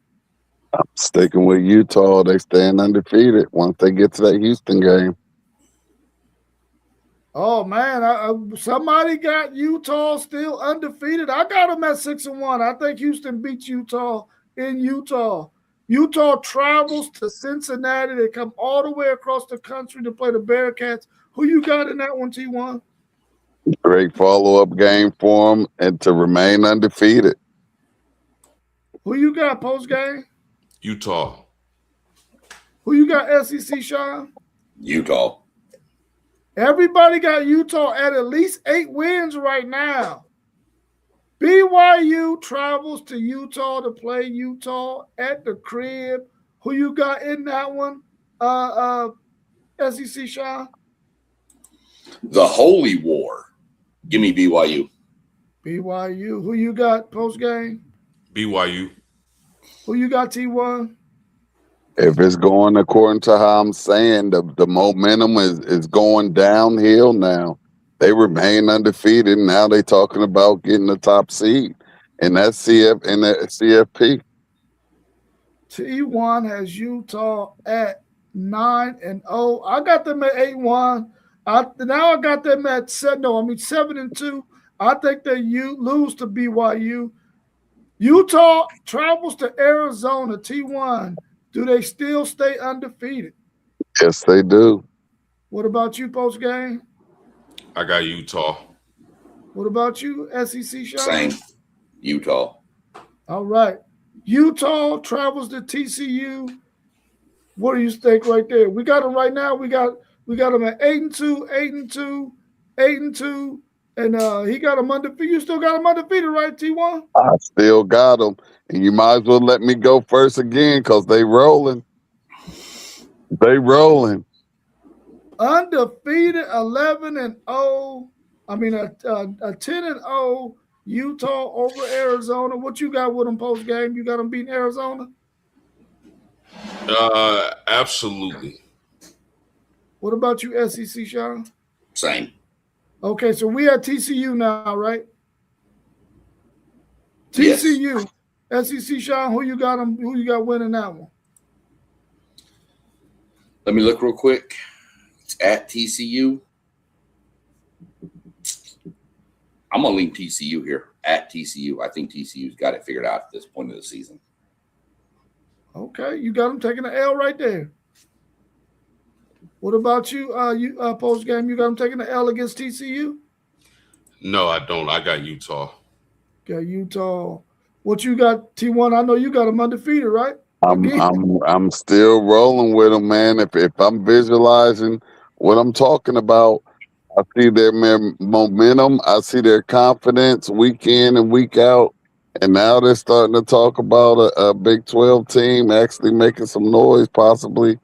I'm sticking with Utah. They stand undefeated once they get to that Houston game. Oh man, somebody got Utah still undefeated. I got them at 6-1. I think Houston beats Utah in Utah. Utah travels to Cincinnati. They come all the way across the country to play the Bearcats. Who you got in that one, T1? Great follow-up game for them and to remain undefeated. Who you got post game? Utah. Who you got SEC, Sean? Utah. Everybody got Utah at least 8 wins right now. BYU travels to Utah to play Utah at the crib. Who you got in that one? SEC, Sean? The Holy War. Give me BYU. BYU. Who you got post game? BYU. Who you got, T1? If it's going according to how I'm saying, the momentum is going downhill now. They remain undefeated. Now they talking about getting the top seed in that CFP. T1 has Utah at 9-0. I got them at 8-1. Now I got them at 7-2. I think they lose to BYU. Utah travels to Arizona. T1. Do they still stay undefeated? Yes, they do. What about you, post game? I got Utah. What about you, SEC, Sean? Same. Utah. All right. Utah travels to TCU. What do you think right there? We got them right now. We got them at 8-2, 8-2, 8-2, and he got them undefeated. You still got them undefeated, right, T1? I still got them. And you might as well let me go first again because they rolling. They rolling. Undefeated, 11-0. I mean, a 10-0 Utah over Arizona. What you got with them post game? You got them beating Arizona? Absolutely. What about you, SEC, Sean? Same. Okay, so we at TCU now, right? Yes. TCU, SEC, Sean. Who you got them? Who you got winning that one? Let me look real quick. It's at TCU. I'm going to lean TCU here. At TCU. I think TCU's got it figured out at this point of the season. Okay, you got them taking the L right there. What about you? Post game, you got them taking the L against TCU? No, I don't. I got Utah. Got Utah. What you got, T1? I know you got them undefeated, right? I'm still rolling with them, man. If I'm visualizing what I'm talking about, I see their momentum. I see their confidence week in and week out. And now they're starting to talk about a Big 12 team actually making some noise possibly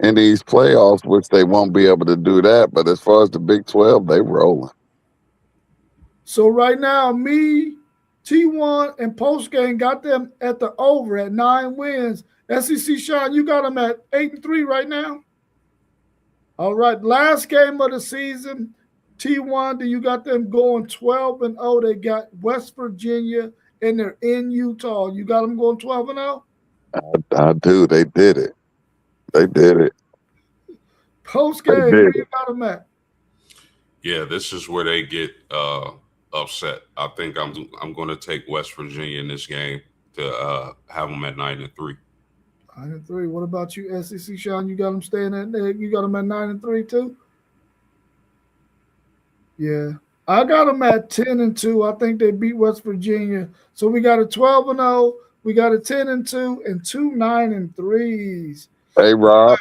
in these playoffs, which they won't be able to do that. But as far as the Big 12, they rolling. So right now, me, T1, and Postgame got them at the over at 9 wins. SEC, Sean, you got them at 8-3 right now? All right, last game of the season, T1, do you got them going 12-0? They got West Virginia, and they're in Utah. You got them going 12-0? I do. They did it. They did it. Postgame, where you got them at? Yeah, this is where they get upset. I think I'm going to take West Virginia in this game to have them at 9-3. 9-3. What about you, SEC, Sean? You got them staying at? You got them at 9-3 too? Yeah, I got them at 10-2. I think they beat West Virginia. So we got a 12-0. We got a 10-2 and 2 9-3s. Hey Rob,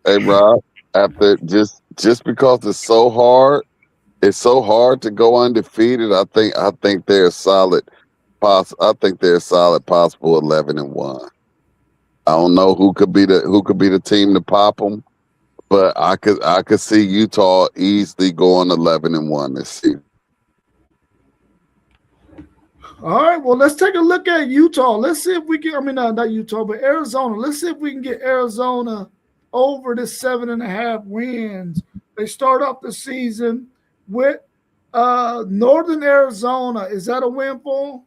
hey Rob. After just because it's so hard to go undefeated. I think they're a solid. I think they're a solid possible 11-1. I don't know who could be the team to pop them, but I could see Utah easily going 11-1 this season. All right, well, let's take a look at Utah. Let's see if we can, not Utah, but Arizona. Let's see if we can get Arizona over the 7.5 wins. They start off the season with Northern Arizona. Is that a win for them?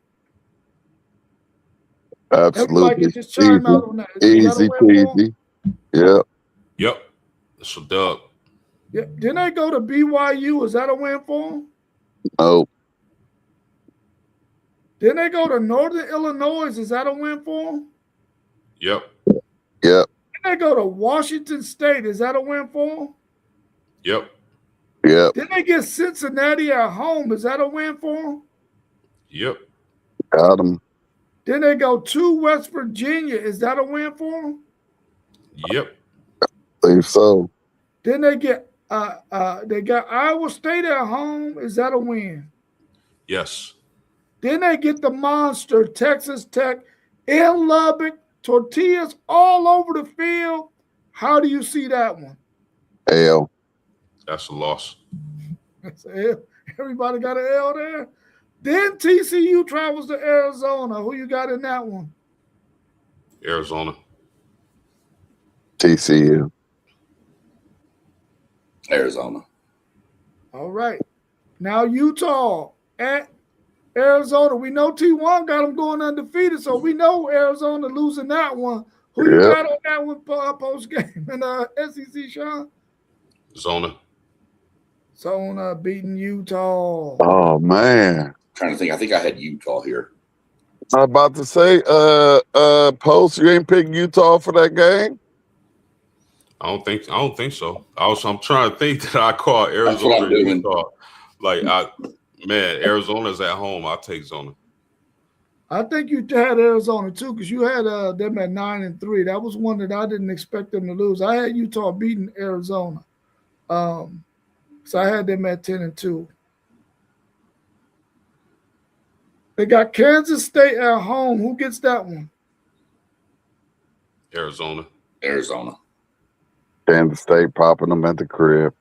Absolutely. Everybody can just chime out on that. Is Easy that a win for them? peasy. Yeah. Yep. It's a dub. Yeah. Didn't they go to BYU? Is that a win for them? No. Didn't they go to Northern Illinois? Is that a win for them? Yep. Yep. Didn't they go to Washington State? Is that a win for them? Yep. Yep. Didn't they get Cincinnati at home? Is that a win for them? Yep. Got them. Then they go to West Virginia. Is that a win for them? Yep. Believe so. Then they get they got Iowa State at home. Is that a win? Yes. Then they get the monster Texas Tech in Lubbock, tortillas all over the field. How do you see that one? L. That's a loss. Everybody got an L there. Then TCU travels to Arizona. Who you got in that one? Arizona. TCU. Arizona. All right. Now Utah at Arizona. We know T1 got them going undefeated, so we know Arizona losing that one. Who you got on that one post game in SEC, Sean? Zona. Zona beating Utah. Oh man. Trying to think. I think I had Utah here. I'm about to say, Post, you ain't picking Utah for that game? I don't think so. I'm trying to think that I call That's what Arizona I'm doing. Utah. Arizona's at home. I'll take Zona. I think you had Arizona too, because you had them at 9-3. That was one that I didn't expect them to lose. I had Utah beating Arizona. So I had them at 10-2. They got Kansas State at home. Who gets that one? Arizona. Arizona. Kansas State popping them at the crib.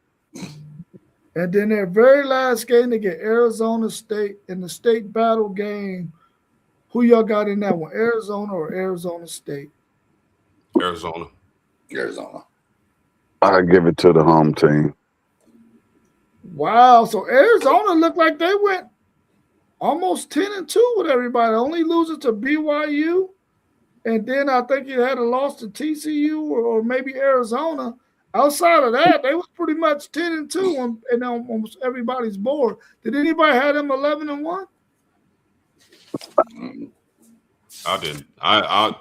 And then their very last game, they get Arizona State in the state battle game. Who y'all got in that one? Arizona or Arizona State? Arizona. Arizona. I give it to the home team. Wow. So Arizona looked like they went almost 10-2 with everybody. Only losing to BYU. And then I think you had a loss to TCU or maybe Arizona. Outside of that, they was pretty much 10-2 on almost everybody's board. Did anybody have them 11-1? I didn't.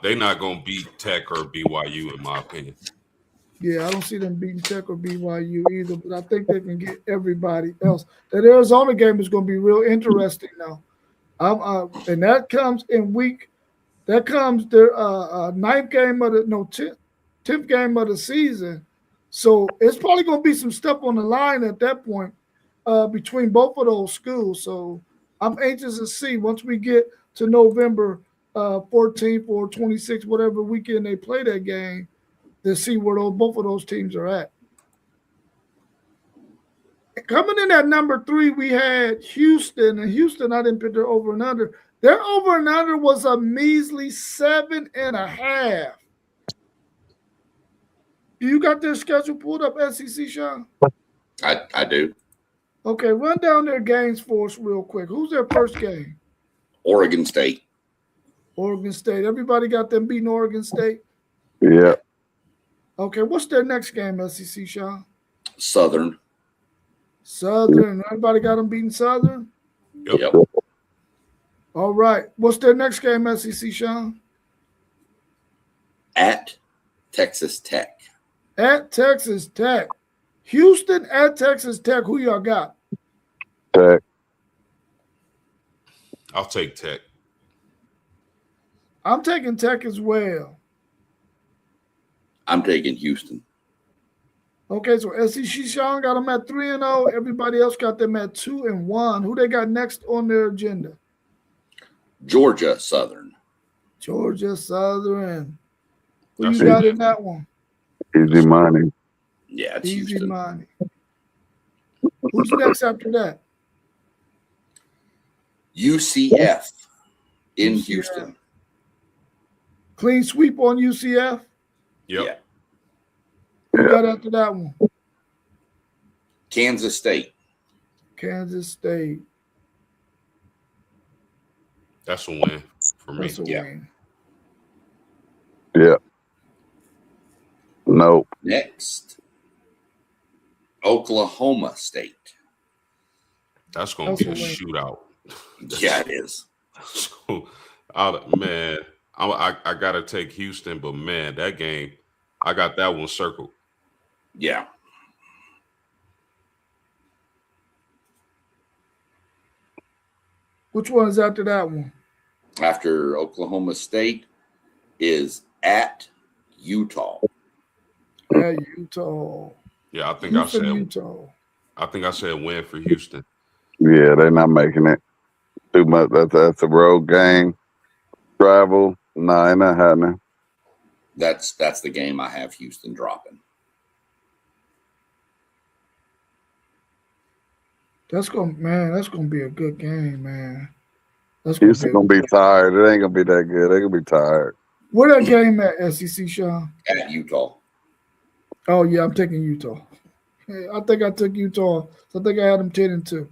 They're not gonna beat Tech or BYU in my opinion. Yeah, I don't see them beating Tech or BYU either, but I think they can get everybody else. That Arizona game is going to be real interesting now. And that comes in that comes their 10th game of the season. So it's probably going to be some stuff on the line at that point between both of those schools. So I'm anxious to see once we get to November 14th or 26th, whatever weekend they play that game, to see where both of those teams are at. Coming in at number 3, we had Houston. And Houston, I didn't pick their over and under. Their over and under was a measly 7.5. You got their schedule pulled up, SEC, Sean? I do. Okay, run down their games for us real quick. Who's their first game? Oregon State. Oregon State. Everybody got them beating Oregon State? Yeah. Okay, what's their next game, SEC, Sean? Southern. Southern. Everybody got them beating Southern? Yep. All right. What's their next game, SEC, Sean? At Texas Tech. At Texas Tech. Houston at Texas Tech. Who y'all got? Tech. I'll take Tech. I'm taking Tech as well. I'm taking Houston. Okay, so SEC Sean got them at 3-0. Everybody else got them at 2-1. Who they got next on their agenda? Georgia Southern. Georgia Southern. Who That's you got in that one? Easy money. Yeah, it's Easy Houston. money. Who's next after that? UCF in UCF. Houston. Clean sweep on UCF. Yep. Yeah. Who got after that one? Kansas State. Kansas State. That's a win for me. That's a Yeah. win. Yeah. Nope. Next, Oklahoma State. That's going to be a shootout. Yeah, it is. So, man, I got to take Houston, but man, that game, I got that one circled. Yeah. Which one is after that one? After Oklahoma State is at Utah. At Utah. Yeah, I think Houston, I said Utah. win for Houston. Yeah, they're not making it. Too much. That's a road game. Travel. No, ain't not happening. That's the game I have Houston dropping. That's gonna be a good game, man. That's Houston gonna be tired. It ain't gonna be that good. They're gonna be tired. Where that game at, SEC, Sean? At Utah. Oh yeah, I'm taking Utah. Hey, I think I took Utah. So I think I had them 10-2.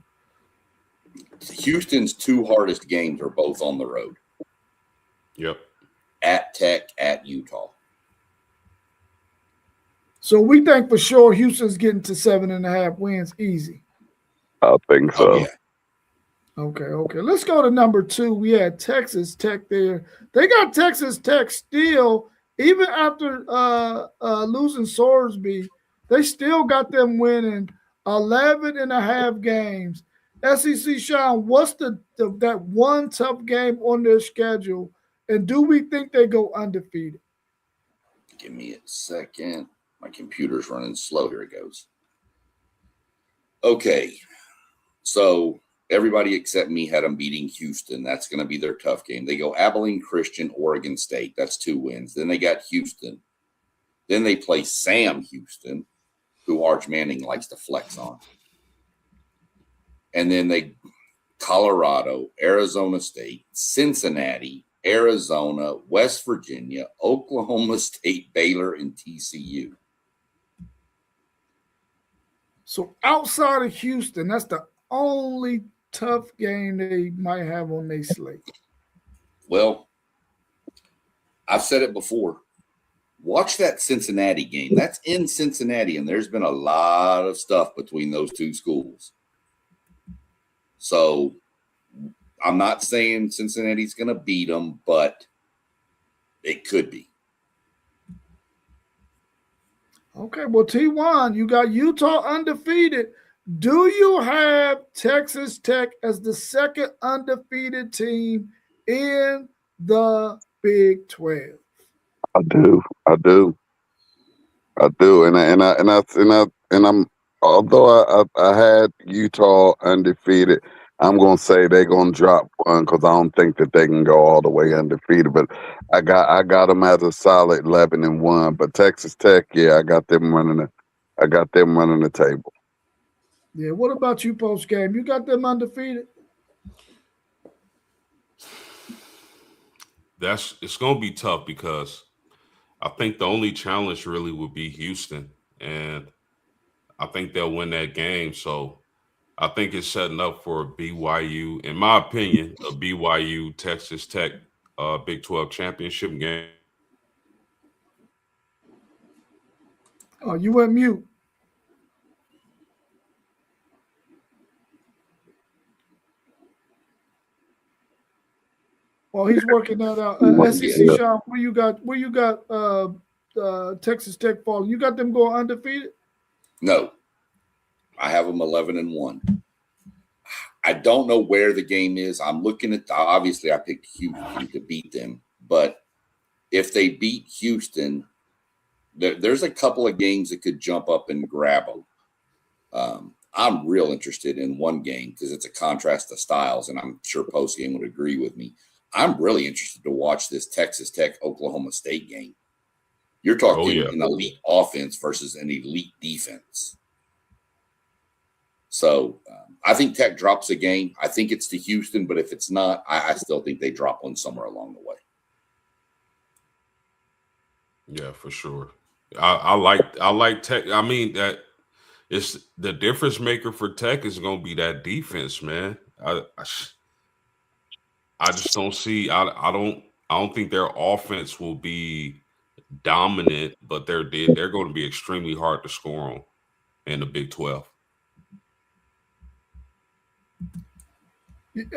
Houston's two hardest games are both on the road. Yep. At Tech, at Utah. So we think for sure Houston's getting to 7.5 wins easy. I think so. Oh, yeah. Okay. Let's go to number 2. We had Texas Tech there. They got Texas Tech still, even after losing Sorsby, they still got them winning 11.5 games. SEC Sean, what's that one tough game on their schedule? And do we think they go undefeated? Give me a second. My computer's running slow. Here it goes. Okay. So everybody except me had them beating Houston. That's going to be their tough game. They go Abilene Christian, Oregon State. That's 2 wins. Then they got Houston. Then they play Sam Houston, who Arch Manning likes to flex on. And then they Colorado, Arizona State, Cincinnati, Arizona, West Virginia, Oklahoma State, Baylor, and TCU. So outside of Houston, that's the only tough game they might have on their slate. Well, I've said it before. Watch that Cincinnati game. That's in Cincinnati, and there's been a lot of stuff between those two schools. So I'm not saying Cincinnati's going to beat them, but it could be. Okay, well, T1, you got Utah undefeated. Do you have Texas Tech as the second undefeated team in the Big 12? I do. And I'm although I had Utah undefeated, I'm gonna say they're gonna drop one because I don't think that they can go all the way undefeated. But I got them as a solid 11-1. But Texas Tech, yeah, I got them running the table. Yeah, what about you post game? You got them undefeated? It's gonna be tough because I think the only challenge really would be Houston, and I think they'll win that game. So I think it's setting up for a BYU, in my opinion, a BYU Texas Tech Big 12 championship game. Oh, you went mute. Well, he's working that out. SEC Sean, where you got Texas Tech falling? You got them going undefeated? No, I have them 11-1. I don't know where the game is. I'm looking at obviously I picked Houston to beat them, but if they beat Houston, there's a couple of games that could jump up and grab them. I'm real interested in one game because it's a contrast of styles, and I'm sure Postgame would agree with me. I'm really interested to watch this Texas Tech Oklahoma State game. You're talking an elite offense versus an elite defense. So I think Tech drops a game. I think it's to Houston, but if it's not, I still think they drop one somewhere along the way. Yeah, for sure. I like Tech. I mean, that it's the difference maker for Tech is going to be that defense, man. I just don't see. I don't think their offense will be dominant, but they're going to be extremely hard to score on in the Big 12.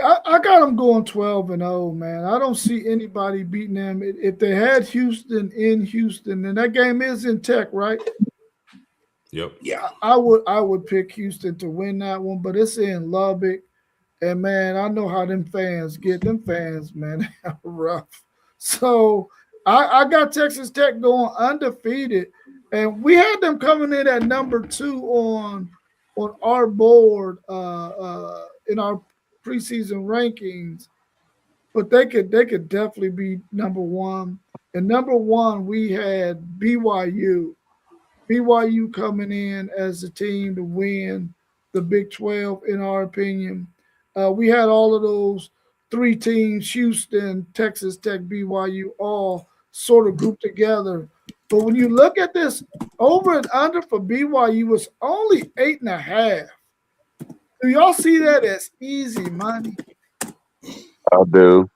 I got them going 12-0, man. I don't see anybody beating them. If they had Houston in Houston, and that game is in Tech, right? Yep. Yeah. I would pick Houston to win that one, but it's in Lubbock. And, man, I know how them fans get. Them fans, man, they're rough. So I got Texas Tech going undefeated. And we had them coming in at number 2 on our board in our preseason rankings, but they could definitely be number 1. And number 1, we had BYU coming in as a team to win the Big 12, in our opinion. We had all of those 3 teams, Houston, Texas Tech, BYU, all sort of grouped together. But when you look at this, over and under for BYU was only 8.5. Do y'all see that as easy money? I do.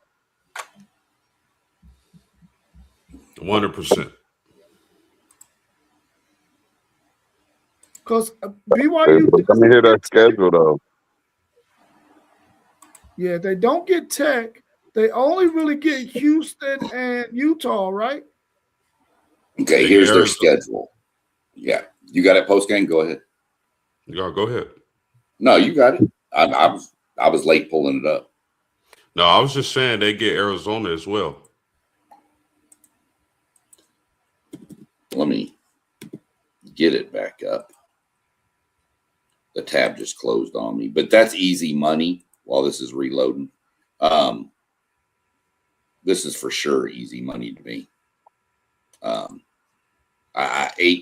100%. Because BYU. Let me hear that schedule, though. Yeah, they don't get Tech. They only really get Houston and Utah, right? Okay, here's their schedule. Yeah. You got it, Postgame? Go ahead. Yeah, go ahead. No, you got it. I was late pulling it up. No, I was just saying they get Arizona as well. Let me get it back up. The tab just closed on me, but that's easy money while this is reloading. This is for sure easy money to me. 8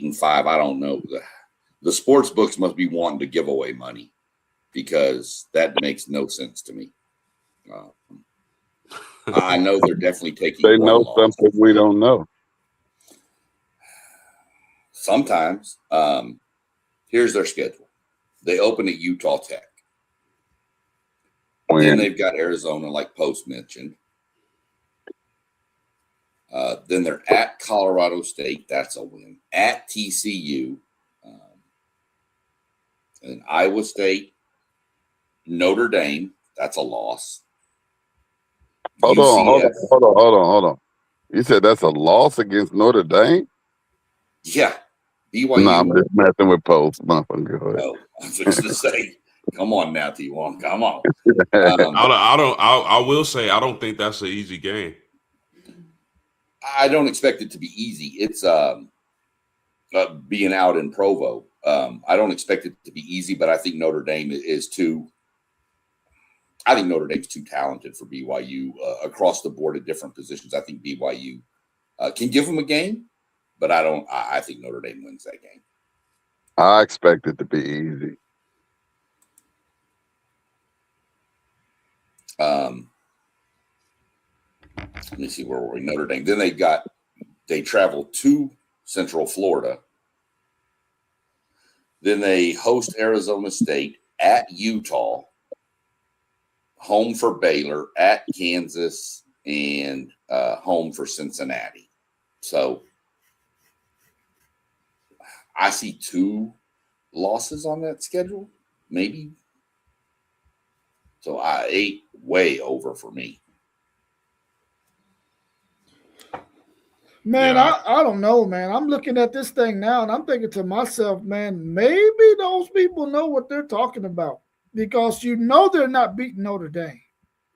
and 5. I don't know. The sports books must be wanting to give away money because that makes no sense to me. I know they're definitely taking. They know something we don't know. Sometimes. Here's their schedule. They open at Utah Tech. Then they've got Arizona, like Post mentioned. Then they're at Colorado State. That's a win. At TCU. And Iowa State. Notre Dame. That's a loss. Hold on. You said that's a loss against Notre Dame? Yeah. BYU. No, I'm just messing with Post. Motherfucker. Go ahead. No, I was just to say, come on now, T1. Come on. I will say I don't think that's an easy game. I don't expect it to be easy. It's being out in Provo. I don't expect it to be easy, but I think Notre Dame is too. I think Notre Dame's too talented for BYU across the board at different positions. I think BYU can give them a game, but I don't. I think Notre Dame wins that game. I expect it to be easy. Let me see, where were we? Notre Dame. Then they travel to Central Florida. Then they host Arizona State, at Utah, home for Baylor, at Kansas, and home for Cincinnati. So I see 2 losses on that schedule, maybe. So 8 way over for me. Man, Yeah. I don't know, man. I'm looking at this thing now, and I'm thinking to myself, man, maybe those people know what they're talking about. because you know they're not beating Notre Dame.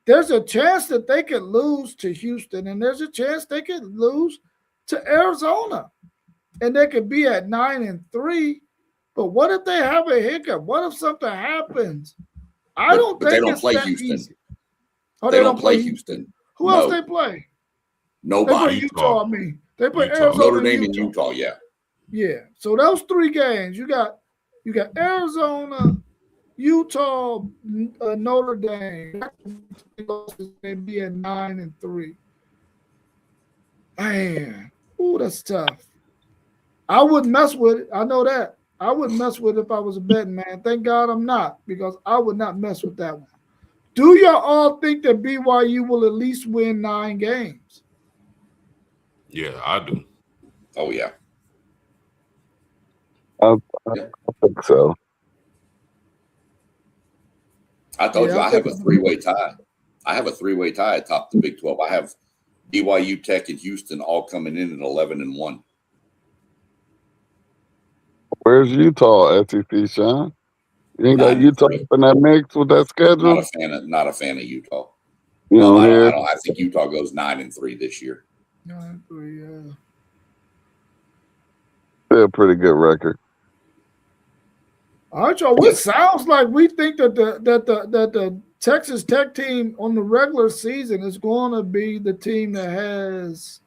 There's a chance that they could lose to Houston, and there's a chance they could lose to Arizona, and they could be at 9-3. But what if they have a hiccup? What if something happens? I don't but think they don't it's play that Houston. easy. Oh, They don't play Houston. Who else they play? They play Nobody. Utah. I mean, they play Utah. Arizona, Notre Dame and Utah. Utah. Yeah. Yeah. So those 3 games, you got Arizona, Utah, Notre Dame. They'd be at 9-3. Man, ooh, that's tough. I wouldn't mess with it. I know that. I wouldn't mess with it if I was a betting man. Thank God I'm not, because I would not mess with that one. Do y'all all think that BYU will at least win 9 games? Yeah, I do. Oh yeah. I think so. I told Yeah, you I I have a think- 3-way tie. I have a 3-way tie atop the Big 12. I have BYU, Tech, and Houston all coming in at 11-1. Where's Utah, SEC, Sean? You ain't got 9-3. Utah up in that mix with that schedule? Not a fan of Utah. You No, don't hear? I think Utah goes 9-3 this year. 9-3, yeah. They're a pretty good record. All right, y'all. What sounds like we think that the Texas Tech team on the regular season is going to be the team that has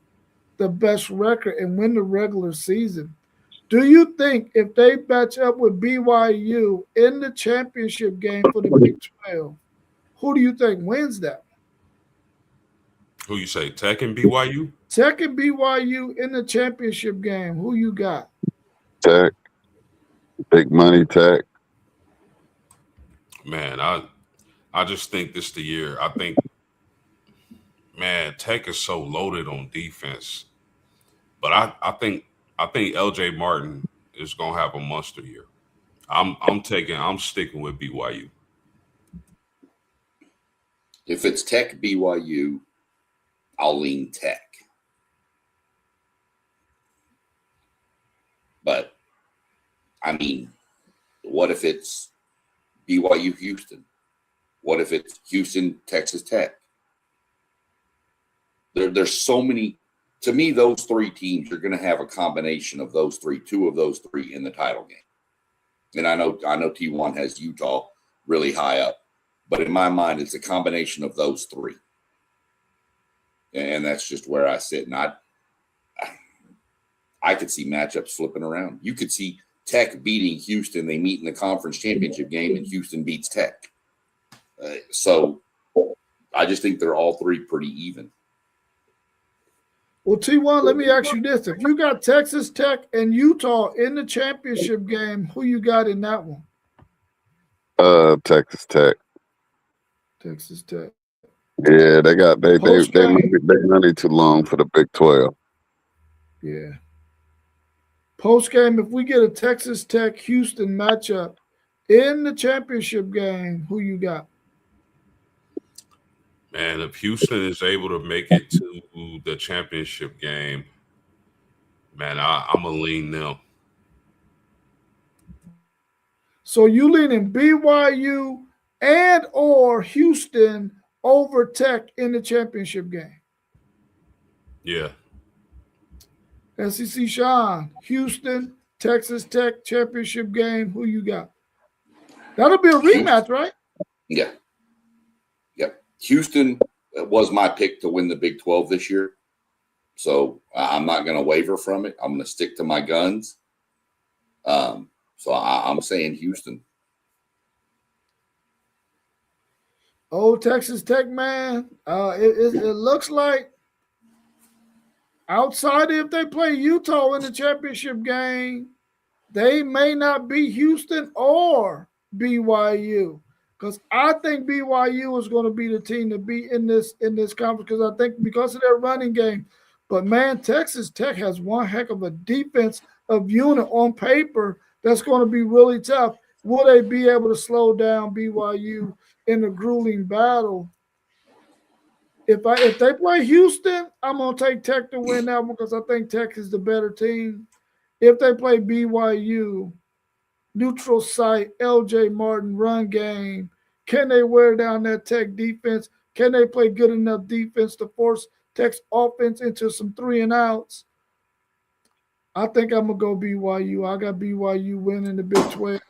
the best record and win the regular season. Do you think if they match up with BYU in the championship game for the Big 12, who do you think wins that? Who you say, Tech and BYU? Tech and BYU in the championship game. Who you got? Tech. Big money Tech. Man, I just think this the year. I think, man, Tech is so loaded on defense. But I think LJ Martin is gonna have a monster year. I'm sticking with BYU. If it's Tech BYU, I'll lean Tech. But I mean, what if it's BYU Houston? What if it's Houston Texas Tech? There's so many. To me, those 3 teams are going to have a combination of those 3, 2 of those 3 in the title game. And I know T1 has Utah really high up, but in my mind, it's a combination of those 3. And that's just where I sit. And I could see matchups flipping around. You could see Tech beating Houston. They meet in the conference championship game, and Houston beats Tech. So I just think they're all 3 pretty even. Well, T1, let me ask you this. If you got Texas Tech and Utah in the championship game, who you got in that one? Texas Tech. Texas Tech. Yeah, they money too long for the Big 12. Yeah. Post game, if we get a Texas Tech Houston matchup in the championship game, who you got? Man, if Houston is able to make it to the championship game, man, I'm going to lean them. So you leaning BYU and or Houston over Tech in the championship game? Yeah. SEC Sean, Houston, Texas Tech championship game, who you got? That'll be a rematch, right? Yeah. Yep. Houston was my pick to win the Big 12 this year. So I'm not going to waver from it. I'm going to stick to my guns. So I'm saying Houston. Oh, Texas Tech, man. It looks like outside if they play Utah in the championship game, they may not be Houston or BYU. Because I think BYU is going to be the team to be in this conference because I think because of their running game. But, man, Texas Tech has one heck of a defense of unit on paper that's going to be really tough. Will they be able to slow down BYU in a grueling battle? If they play Houston, I'm going to take Tech to win that one because I think Tech is the better team. If they play BYU, neutral site, LJ Martin run game? Can they wear down that Tech defense? Can they play good enough defense to force Tech's offense into some 3 and outs? I think I'm gonna go BYU. I got BYU winning the Big 12.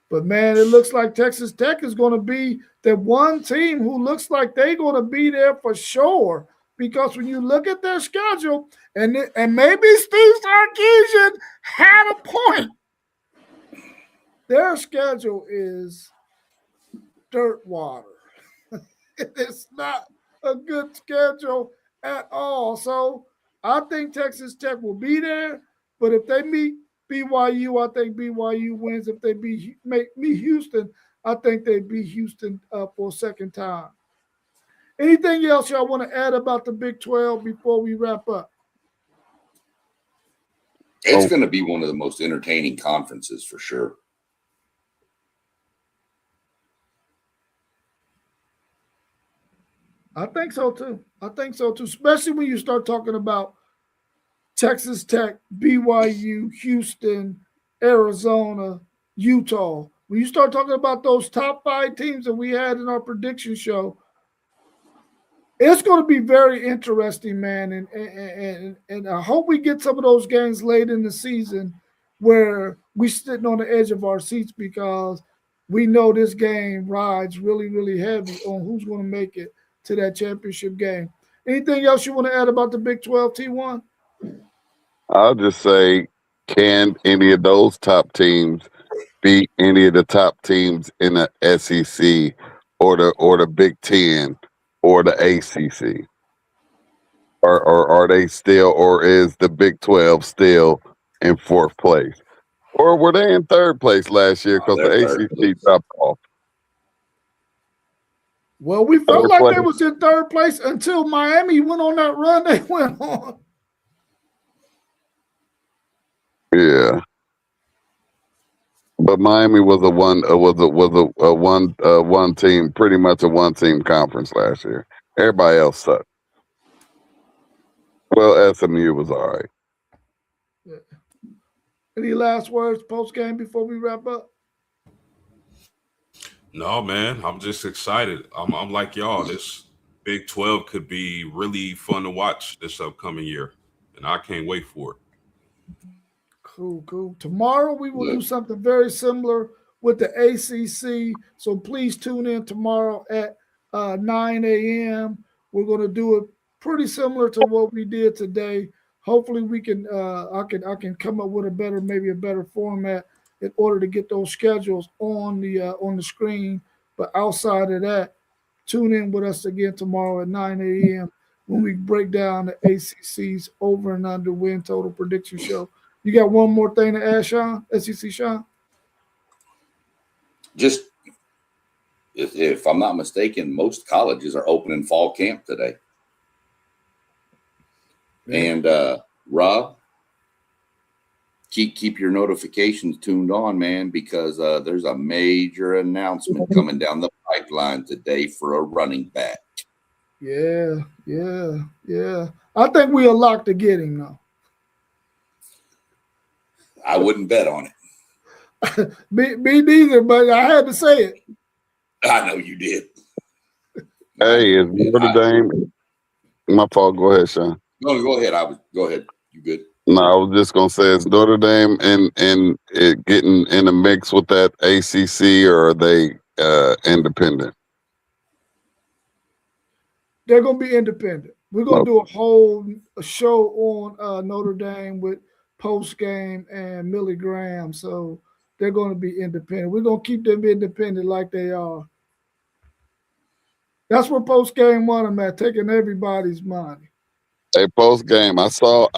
But man, it looks like Texas Tech is going to be the one team who looks like they're going to be there for sure. Because when you look at their schedule, and maybe Steve Sarkisian had a point, their schedule is dirt water. It's not a good schedule at all. So I think Texas Tech will be there. But if they meet BYU, I think BYU wins. If they meet Houston, I think they beat Houston for a second time. Anything else y'all want to add about the Big 12 before we wrap up? It's going to be one of the most entertaining conferences for sure. I think so too. Especially when you start talking about Texas Tech, BYU, Houston, Arizona, Utah. When you start talking about those top 5 teams that we had in our prediction show, it's going to be very interesting, man. And I hope we get some of those games late in the season where we're sitting on the edge of our seats because we know this game rides really, really heavy on who's going to make it to that championship game. Anything else you want to add about the Big 12, T1? I'll just say, can any of those top teams beat any of the top teams in the SEC or the Big Ten or the ACC? Or are they still, or is the Big 12 still in 4th place? Or were they in 3rd place last year because the ACC dropped off? Well, we felt like they was in 3rd place until Miami went on that run they went on. Yeah, but Miami was a one team, pretty much a 1-team conference last year. Everybody else sucked. Well, SMU was all right. Yeah. Any last words post game before we wrap up? No, man, I'm just excited. I'm like y'all. This Big 12 could be really fun to watch this upcoming year, and I can't wait for it. Cool. Tomorrow we will do something very similar with the ACC. So please tune in tomorrow at 9 a.m. We're going to do it pretty similar to what we did today. Hopefully we can I can come up with a better format in order to get those schedules on the screen. But outside of that, tune in with us again tomorrow at 9 a.m. when we break down the ACC's over and under win total prediction show. You got one more thing to add, Sean? SEC Sean? Just, if I'm not mistaken, most colleges are opening fall camp today. Yeah. And Rob, keep your notifications tuned on, man, because there's a major announcement coming down the pipeline today for a running back. Yeah. I think we are locked to get him now. I wouldn't bet on it. me neither, but I had to say it. I know you did. Hey, is Notre Dame? My fault. Go ahead, Sean. No, go ahead. Go ahead. You good? No, I was just gonna say, is Notre Dame and it getting in the mix with that ACC, or are they independent? They're gonna be independent. We're gonna do a show on Notre Dame with post game and Millie Graham, so they're going to be independent. We're going to keep them independent like they are. That's what post game want them at, taking everybody's money. Hey, post game, I saw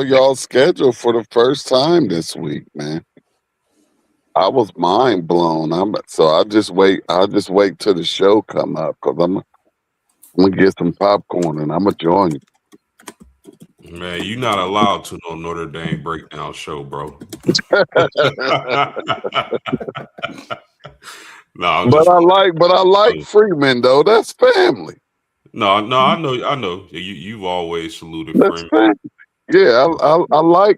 y'all schedule for the first time this week, man. I was mind blown. I'll just wait till the show come up, because I'm gonna get some popcorn and I'm gonna join you. Man, you're not allowed to know Notre Dame breakdown show, bro. No, but I like Freeman though. That's family. No, I know. You've always saluted That's Freeman. Family. Yeah,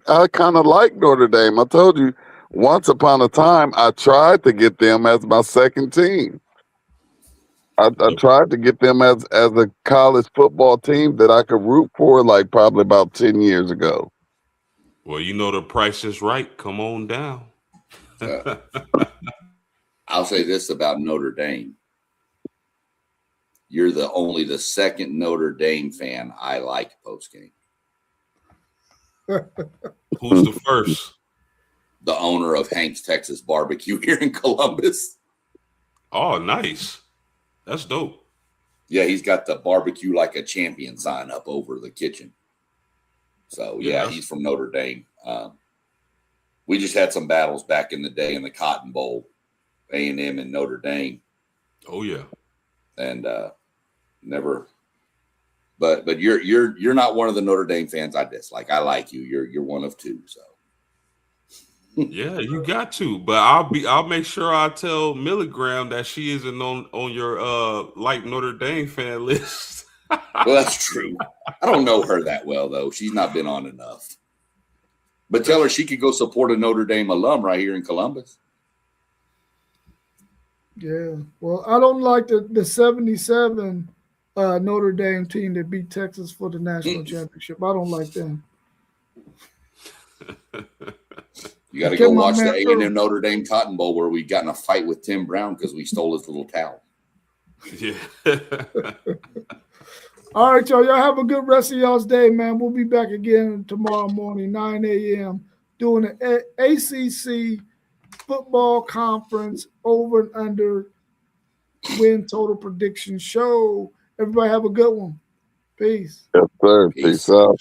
I kind of like Notre Dame. I told you once upon a time, I tried to get them as my second team. I tried to get them as a college football team that I could root for, like probably about 10 years ago. Well, you know the price is right. Come on down. I'll say this about Notre Dame. You're only the second Notre Dame fan I like post game. Who's the first? The owner of Hank's Texas Barbecue here in Columbus. Oh, nice. That's dope. Yeah, he's got the barbecue like a champion sign up over the kitchen. So yeah, he's from Notre Dame. We just had some battles back in the day in the Cotton Bowl, A&M and Notre Dame. Oh yeah, and never. But you're not one of the Notre Dame fans I dislike. I like you. You're one of two. So yeah, you got to. But I'll make sure I tell Milligram that she isn't on your like Notre Dame fan list. Well, that's true. I don't know her that well though. She's not been on enough. But tell her she could go support a Notre Dame alum right here in Columbus. Yeah. Well, I don't like the 77 Notre Dame team that beat Texas for the national championship. I don't like them. You got to go watch the A&M Notre Dame Cotton Bowl where we got in a fight with Tim Brown because we stole his little towel. Yeah. All right, y'all. Y'all have a good rest of y'all's day, man. We'll be back again tomorrow morning, 9 a.m., doing an ACC football conference over and under win total prediction show. Everybody have a good one. Peace. Yes, sir. Peace out.